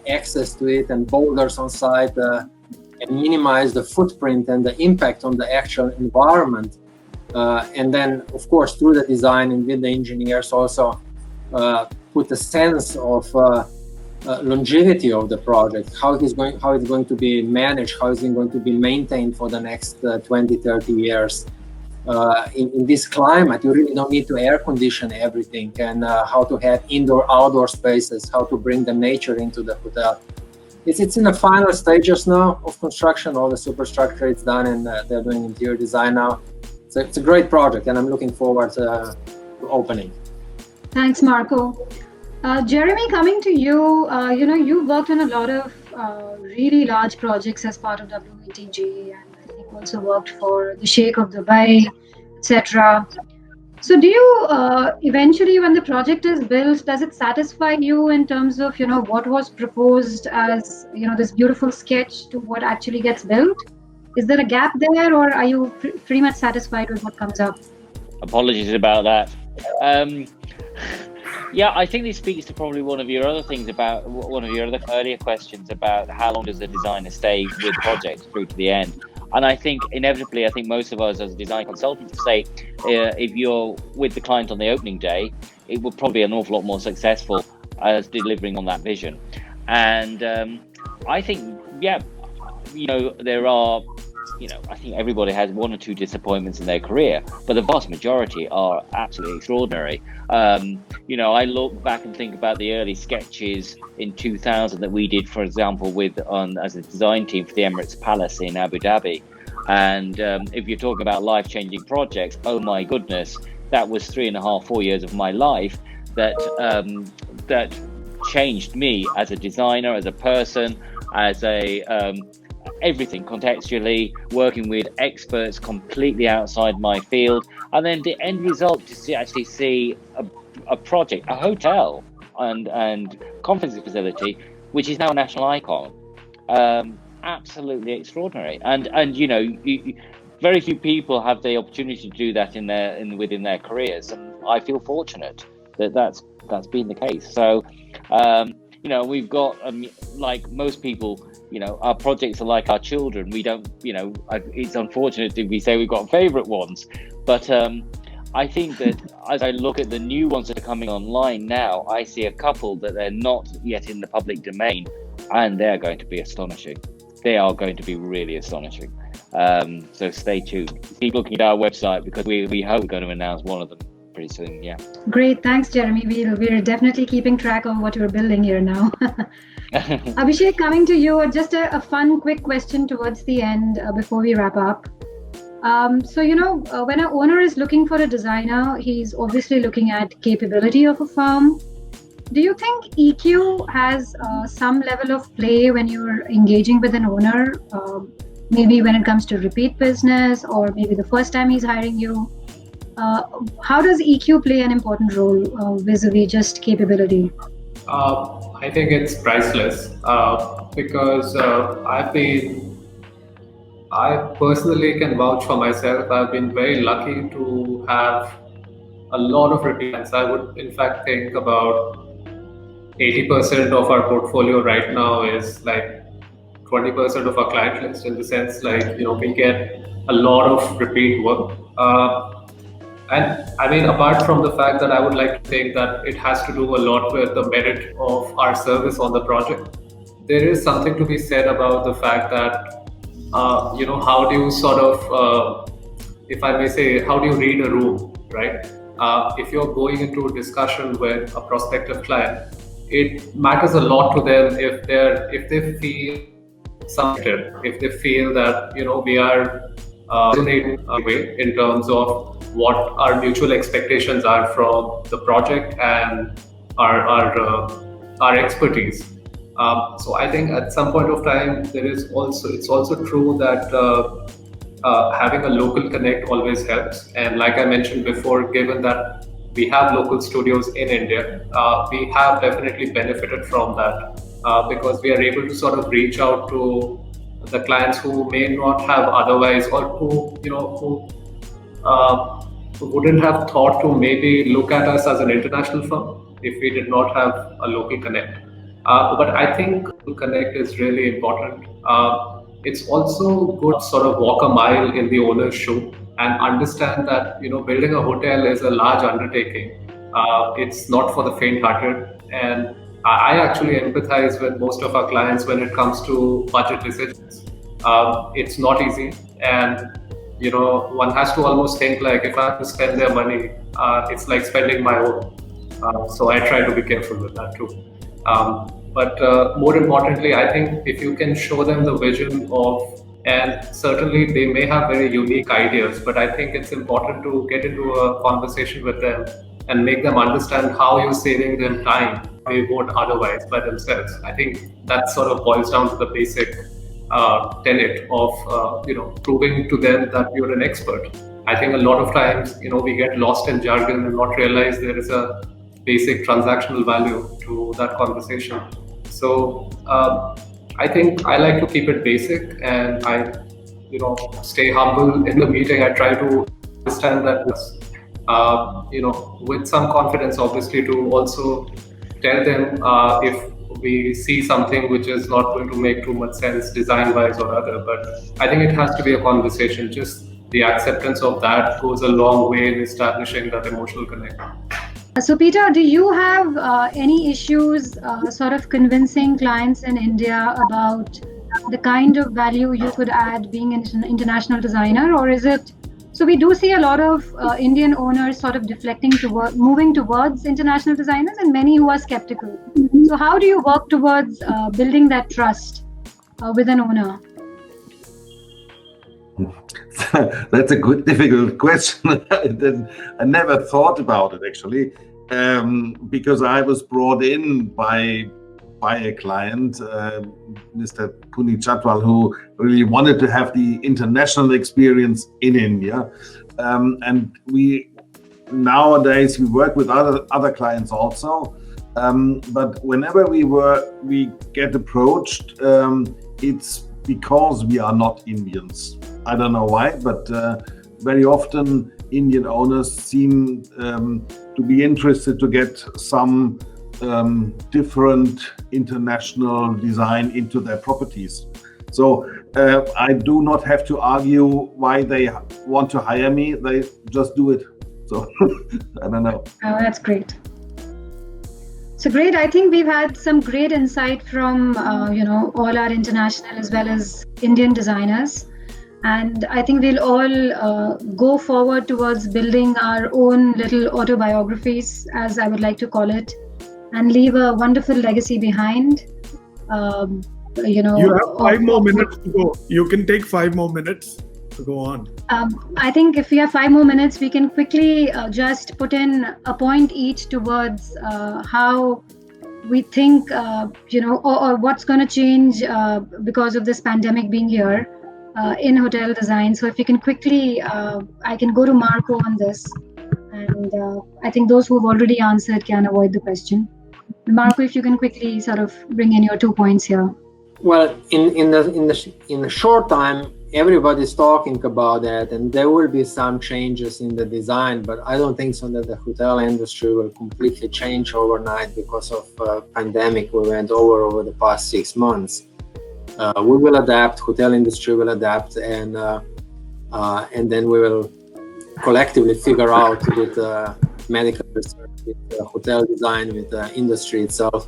access to it and boulders on site and minimize the footprint and the impact on the actual environment. And then, of course, through the design and with the engineers also put a sense of longevity of the project, how it's going to be managed, how it's going to be maintained for the next 20, 30 years. In this climate, you really don't need to air condition everything, and how to have indoor-outdoor spaces, how to bring the nature into the hotel. It's in the final stages now of construction. All the superstructure is done, and they're doing interior design now. So it's a great project, and I'm looking forward to opening. Thanks, Marko. Jeremy, coming to you, you know, you've worked on a lot of really large projects as part of WATG, and I think also worked for the Sheikh of Dubai, etc. So do you eventually, when the project is built, does it satisfy you in terms of, you know, what was proposed as, you know, this beautiful sketch to what actually gets built? Is there a gap there, or are you pretty much satisfied with what comes up? Apologies about that. Yeah, I think this speaks to probably one of your other earlier questions about how long does the designer stay with the project through to the end. And I think inevitably, most of us as design consultants say, if you're with the client on the opening day, it will probably be an awful lot more successful as delivering on that vision. And I think, there are, I think everybody has one or two disappointments in their career, but the vast majority are absolutely extraordinary. I look back and think about the early sketches in 2000 that we did, for example, as a design team for the Emirates Palace in Abu Dhabi. And if you're talking about life-changing projects, oh my goodness, that was 4 years of my life that changed me as a designer, as a person, as everything contextually, working with experts completely outside my field, and then the end result to actually see a project, a hotel and conferencing facility, which is now a national icon. Absolutely extraordinary, and very few people have the opportunity to do that within their careers, and I feel fortunate that's been the case. So we've got like most people, our projects are like our children. We don't, it's unfortunate if we say we've got favorite ones, but I think that as I look at the new ones that are coming online now, I see a couple that they're not yet in the public domain, and they're going to be astonishing. They are going to be really astonishing. So stay tuned. Keep looking at our website, because we hope we're going to announce one of them pretty soon. Yeah. Great. Thanks, Jeremy. We're definitely keeping track of what you're building here now. Abhishek, coming to you, just a fun, quick question towards the end before we wrap up. When an owner is looking for a designer, he's obviously looking at capability of a firm. Do you think EQ has some level of play when you're engaging with an owner? Maybe when it comes to repeat business, or maybe the first time he's hiring you? How does EQ play an important role vis-a-vis just capability? I think it's priceless because I personally can vouch for myself. I've been very lucky to have a lot of repeats. I would in fact think about 80% of our portfolio right now is like 20% of our client list, in the sense we get a lot of repeat work. And I mean, apart from the fact that I would like to think that it has to do a lot with the merit of our service on the project, there is something to be said about the fact that, how do you sort of, if I may say, how do you read a room, right? If you're going into a discussion with a prospective client, it matters a lot to them if they feel something, if they feel that, we are resonating in terms of what our mutual expectations are from the project and our expertise. So I think at some point of time it's also true that having a local connect always helps. And like I mentioned before, given that we have local studios in India, we have definitely benefited from that because we are able to sort of reach out to the clients who may not have otherwise, or who wouldn't have thought to maybe look at us as an international firm if we did not have a local connect. But I think connect is really important. It's also good to sort of walk a mile in the owner's shoe and understand that building a hotel is a large undertaking. It's not for the faint-hearted, and I actually empathize with most of our clients when it comes to budget decisions. It's not easy, and one has to almost think like, if I have to spend their money, it's like spending my own. So I try to be careful with that too. But more importantly, I think if you can show them the vision of, and certainly they may have very unique ideas, but I think it's important to get into a conversation with them and make them understand how you're saving them time they won't otherwise by themselves. I think that sort of boils down to the basic tenet of proving to them that you're an expert. I think a lot of times we get lost in jargon and not realize there is a basic transactional value to that conversation. So I think I like to keep it basic, and stay humble in the meeting. I try to understand that, with some confidence, obviously, to also tell them if we see something which is not going to make too much sense design-wise or other. But I think it has to be a conversation. Just the acceptance of that goes a long way in establishing that emotional connect. So, Peter, do you have any issues sort of convincing clients in India about the kind of value you could add being an international designer, or is it? So we do see a lot of Indian owners sort of deflecting toward moving towards international designers, and many who are skeptical. So how do you work towards building that trust with an owner? That's a good, difficult question. I never thought about it actually, because I was brought in by a client, Mr. Puni Chatwal, who really wanted to have the international experience in India. And nowadays we work with other clients also. But whenever we get approached, it's because we are not Indians. I don't know why, but very often Indian owners seem to be interested to get some different international design into their properties. So I do not have to argue why they want to hire me. They just do it. So I don't know. Oh, that's great. So great. I think we've had some great insight from all our international as well as Indian designers. And I think we'll all go forward towards building our own little autobiographies, as I would like to call it, and leave a wonderful legacy behind. You have 5 more minutes to go. You can take 5 more minutes to go on. I think if we have 5 more minutes, we can quickly just put in a point each towards how we think, or what's going to change because of this pandemic being here in hotel design. So if you can quickly, I can go to Marko on this. And I think those who've already answered can avoid the question. Marko, if you can quickly sort of bring in your 2 points here. Well, in the short time, everybody's talking about that, and there will be some changes in the design, but I don't think so that the hotel industry will completely change overnight because of pandemic we went over the past 6 months. We will adapt, hotel industry will adapt, and then we will collectively figure out with medical research, with hotel design, with the industry itself,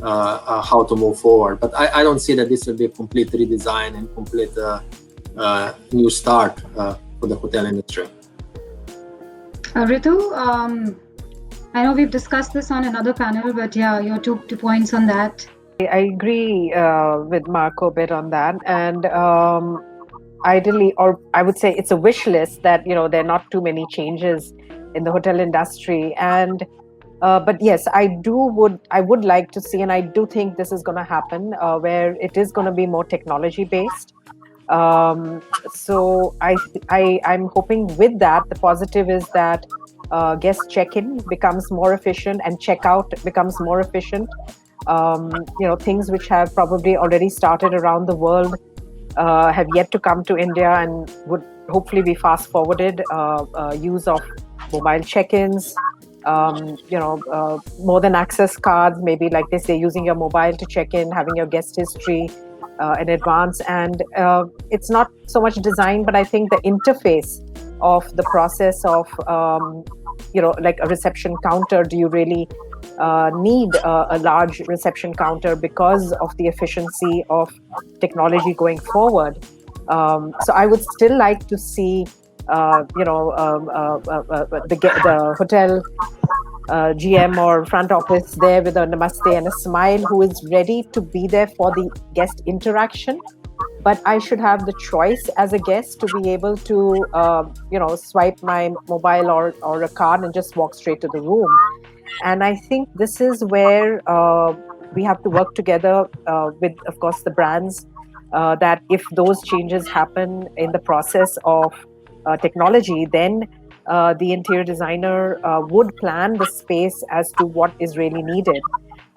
how to move forward. But I don't see that this will be a complete redesign and complete new start for the hotel industry. Ritu, I know we've discussed this on another panel, but yeah, your two points on that. I agree with Marko a bit on that, and ideally, or I would say it's a wish list that there are not too many changes in the hotel industry, and but yes, I would like to see, and I do think this is going to happen, where it is going to be more technology based. So I'm hoping with that, the positive is that guest check-in becomes more efficient and checkout becomes more efficient. Things which have probably already started around the world have yet to come to India and would hopefully be fast forwarded. Use of mobile check-ins, more than access cards, maybe like they say, using your mobile to check in, having your guest history in advance. And it's not so much design, but I think the interface of the process of, like a reception counter, do you really need a large reception counter because of the efficiency of technology going forward? So I would still like to see, the hotel GM or front office there with a namaste and a smile, who is ready to be there for the guest interaction. But I should have the choice as a guest to be able to, swipe my mobile or a card and just walk straight to the room. And I think this is where we have to work together with, of course, the brands, that if those changes happen in the process of technology, then the interior designer would plan the space as to what is really needed.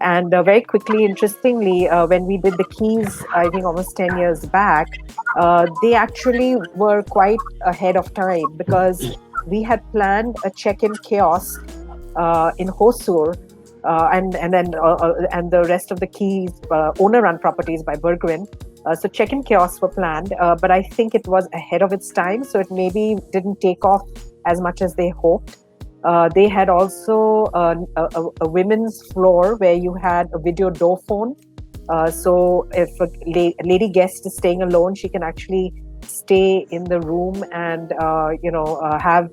And very quickly, interestingly, when we did the keys, I think almost 10 years back, they actually were quite ahead of time, because we had planned a check-in kiosk in Hosur, and the rest of the keys, owner-run properties by Bergwijn. So check-in kiosks were planned, but I think it was ahead of its time, so it maybe didn't take off as much as they hoped. They had also a women's floor where you had a video door phone. So if a lady guest is staying alone, she can actually stay in the room and have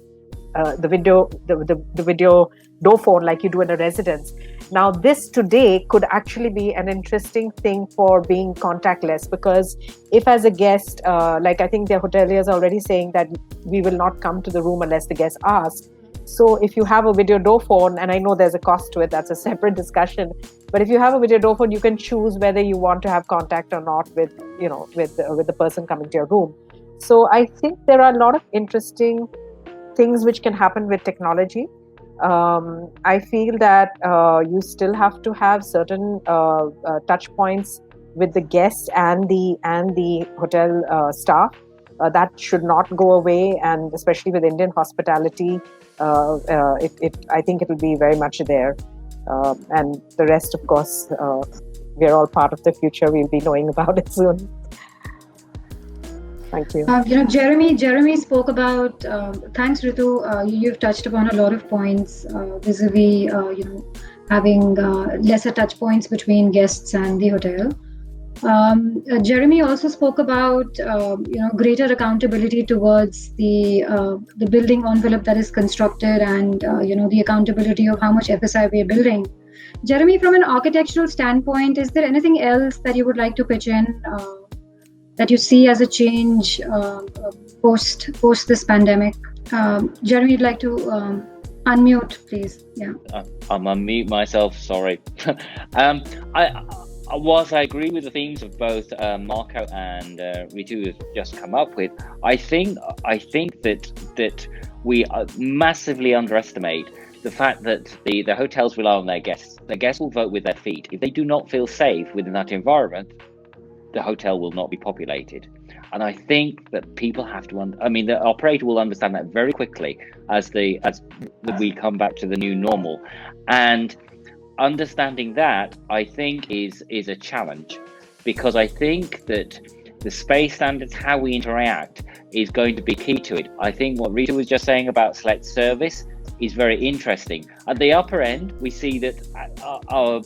the video door phone like you do in a residence. Now, this today could actually be an interesting thing for being contactless, because if as a guest, like I think the hoteliers are already saying that we will not come to the room unless the guest asks. So if you have a video door phone, and I know there's a cost to it, that's a separate discussion. But if you have a video door phone, you can choose whether you want to have contact or not with the person coming to your room. So I think there are a lot of interesting things which can happen with technology. I feel that you still have to have certain touch points with the guests and the hotel staff. That should not go away, and especially with Indian hospitality, I think it will be very much there. And the rest, of course, we're all part of the future. We'll be knowing about it soon. Thank you. Jeremy spoke about, thanks Ritu, you've touched upon a lot of points vis-a-vis, having lesser touch points between guests and the hotel. Jeremy also spoke about, greater accountability towards the building envelope that is constructed, and, the accountability of how much FSI we are building. Jeremy, from an architectural standpoint, is there anything else that you would like to pitch in that you see as a change post this pandemic? Jeremy, you'd like to unmute, please? Yeah. I'm unmute myself. Sorry. Whilst I agree with the themes of both Marko and Ritu have just come up with, I think that we massively underestimate the fact that the hotels rely on their guests. Their guests will vote with their feet. If they do not feel safe within that environment, the hotel will not be populated. And I think that people have to, the operator will understand that very quickly as we come back to the new normal. And understanding that, I think, is a challenge, because I think that the space standards, how we interact, is going to be key to it. I think what Rita was just saying about select service is very interesting. At the upper end, we see that our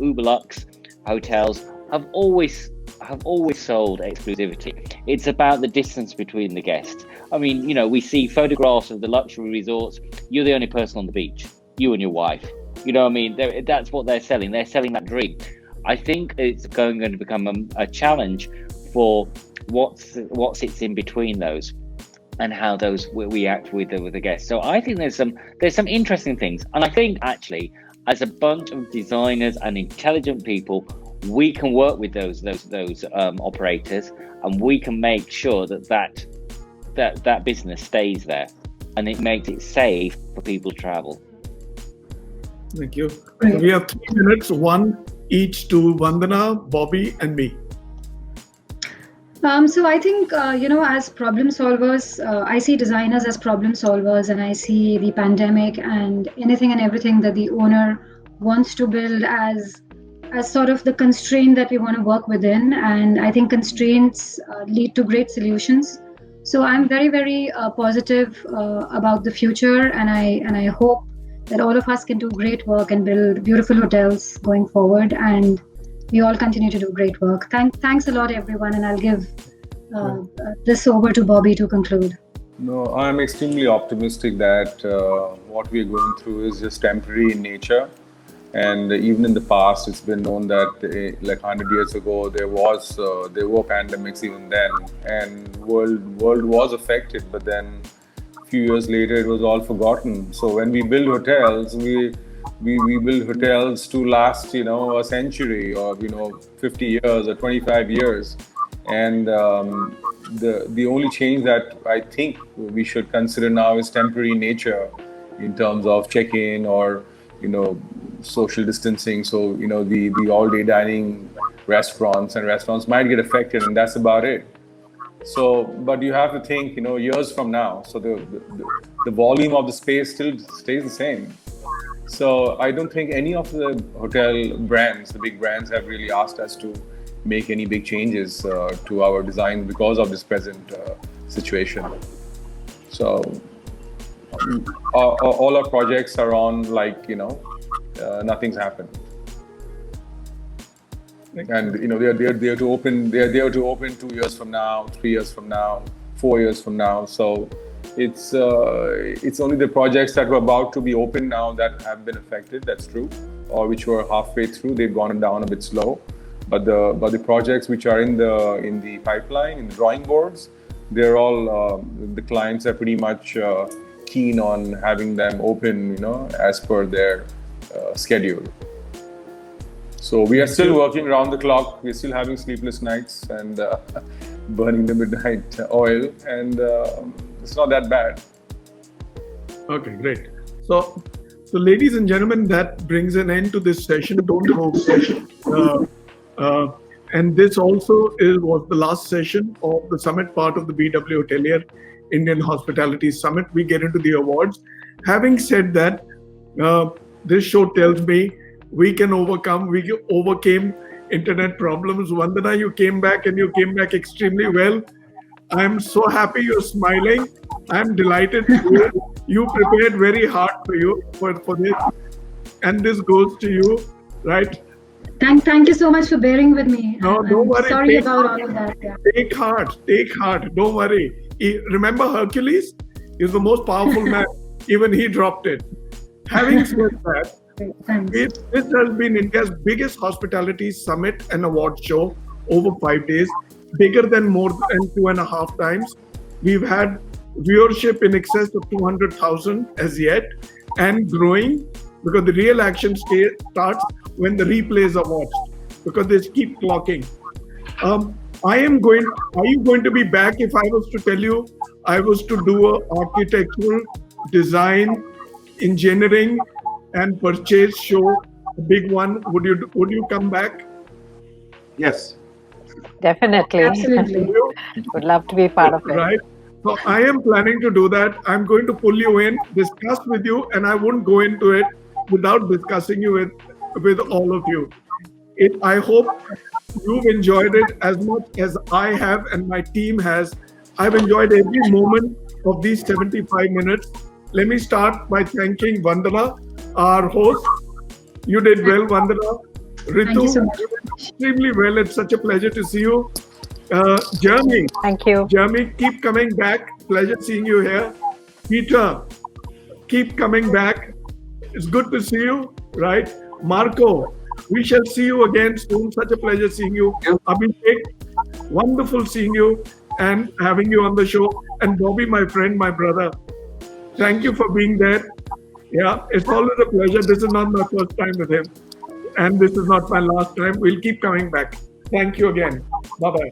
Uberlux hotels have always sold exclusivity. It's about the distance between the guests. We see photographs of the luxury resorts. You're the only person on the beach, you and your wife. That's what they're selling. They're selling that dream. I think it's going to become a challenge for what sits in between those, and how those we act with the guests. So I think there's some interesting things, and I think actually, as a bunch of designers and intelligent people, we can work with those operators, and we can make sure that business stays there, and it makes it safe for people to travel. Thank you. We have 3 minutes, one each to Vandana, Bobby, and me. So I think, as problem solvers, I see designers as problem solvers, and I see the pandemic and anything and everything that the owner wants to build as sort of the constraint that we want to work within. And I think constraints lead to great solutions. So I'm very, very positive about the future, and I hope that all of us can do great work and build beautiful hotels going forward, and we all continue to do great work. Thanks a lot, everyone, and I'll give this over to Bobby to conclude. No, I'm extremely optimistic that what we're going through is just temporary in nature. And even in the past, it's been known that like 100 years ago, there were pandemics even then, and world was affected. But then a few years later, it was all forgotten. So when we build hotels, we build hotels to last, a century, or 50 years or 25 years. And the only change that I think we should consider now is temporary nature, in terms of check-in or social distancing. So, the all-day dining restaurants might get affected, and that's about it. So, but you have to think, years from now. So the volume of the space still stays the same. So I don't think any of the hotel brands, the big brands, have really asked us to make any big changes to our design because of this present situation. So all our projects are on nothing's happened. And they're there to open. They're there to open 2 years from now, 3 years from now, 4 years from now. So it's only the projects that were about to be open now that have been affected. That's true, or which were halfway through. They've gone down a bit slow. But the projects which are in the pipeline, in the drawing boards, they're all the clients are pretty much keen on having them open, as per their schedule. So we are still working around the clock. We're still having sleepless nights and burning the midnight oil, and it's not that bad. Okay, great. So ladies and gentlemen, that brings an end to this session. Don't go. And this also was the last session of the summit part of the BW Hotelier Indian Hospitality Summit. We get into the awards. Having said that, this show tells me we overcame internet problems. Vandana, you came back and you came back extremely well. I'm so happy you're smiling. I'm delighted. You prepared very hard for this. And this goes to you, right? Thank you so much for bearing with me. No, don't worry. Sorry about all of that. Yeah. Take heart. Don't worry. Remember Hercules? He's the most powerful man. Even he dropped it. Having said that, this has been India's biggest hospitality summit and award show over 5 days, bigger than more than 2.5 times. We've had viewership in excess of 200,000 as yet, and growing, because the real action starts when the replays are watched, because they keep clocking. Are you going to be back if I was to tell you I was to do an architectural design, engineering, and purchase show, a big one? Would you come back? Yes. Definitely. Absolutely. Would love to be part of it. Right. So I am planning to do that. I'm going to pull you in, discuss with you, and I won't go into it without discussing you with all of you. I hope you've enjoyed it as much as I have and my team has. I've enjoyed every moment of these 75 minutes. Let me start by thanking Vandana, our host. You did well, Vandana. Ritu, Thank you so much. you did extremely well. It's such a pleasure to see you. Jeremy. Thank you. Jeremy, keep coming back. Pleasure seeing you here. Peter, keep coming back. It's good to see you, right? Marko, we shall see you again soon. Such a pleasure seeing you. Abhishek, wonderful seeing you and having you on the show. And Bobby, my friend, my brother, thank you for being there. Yeah, it's always a pleasure. This is not my first time with him. And this is not my last time. We'll keep coming back. Thank you again. Bye-bye.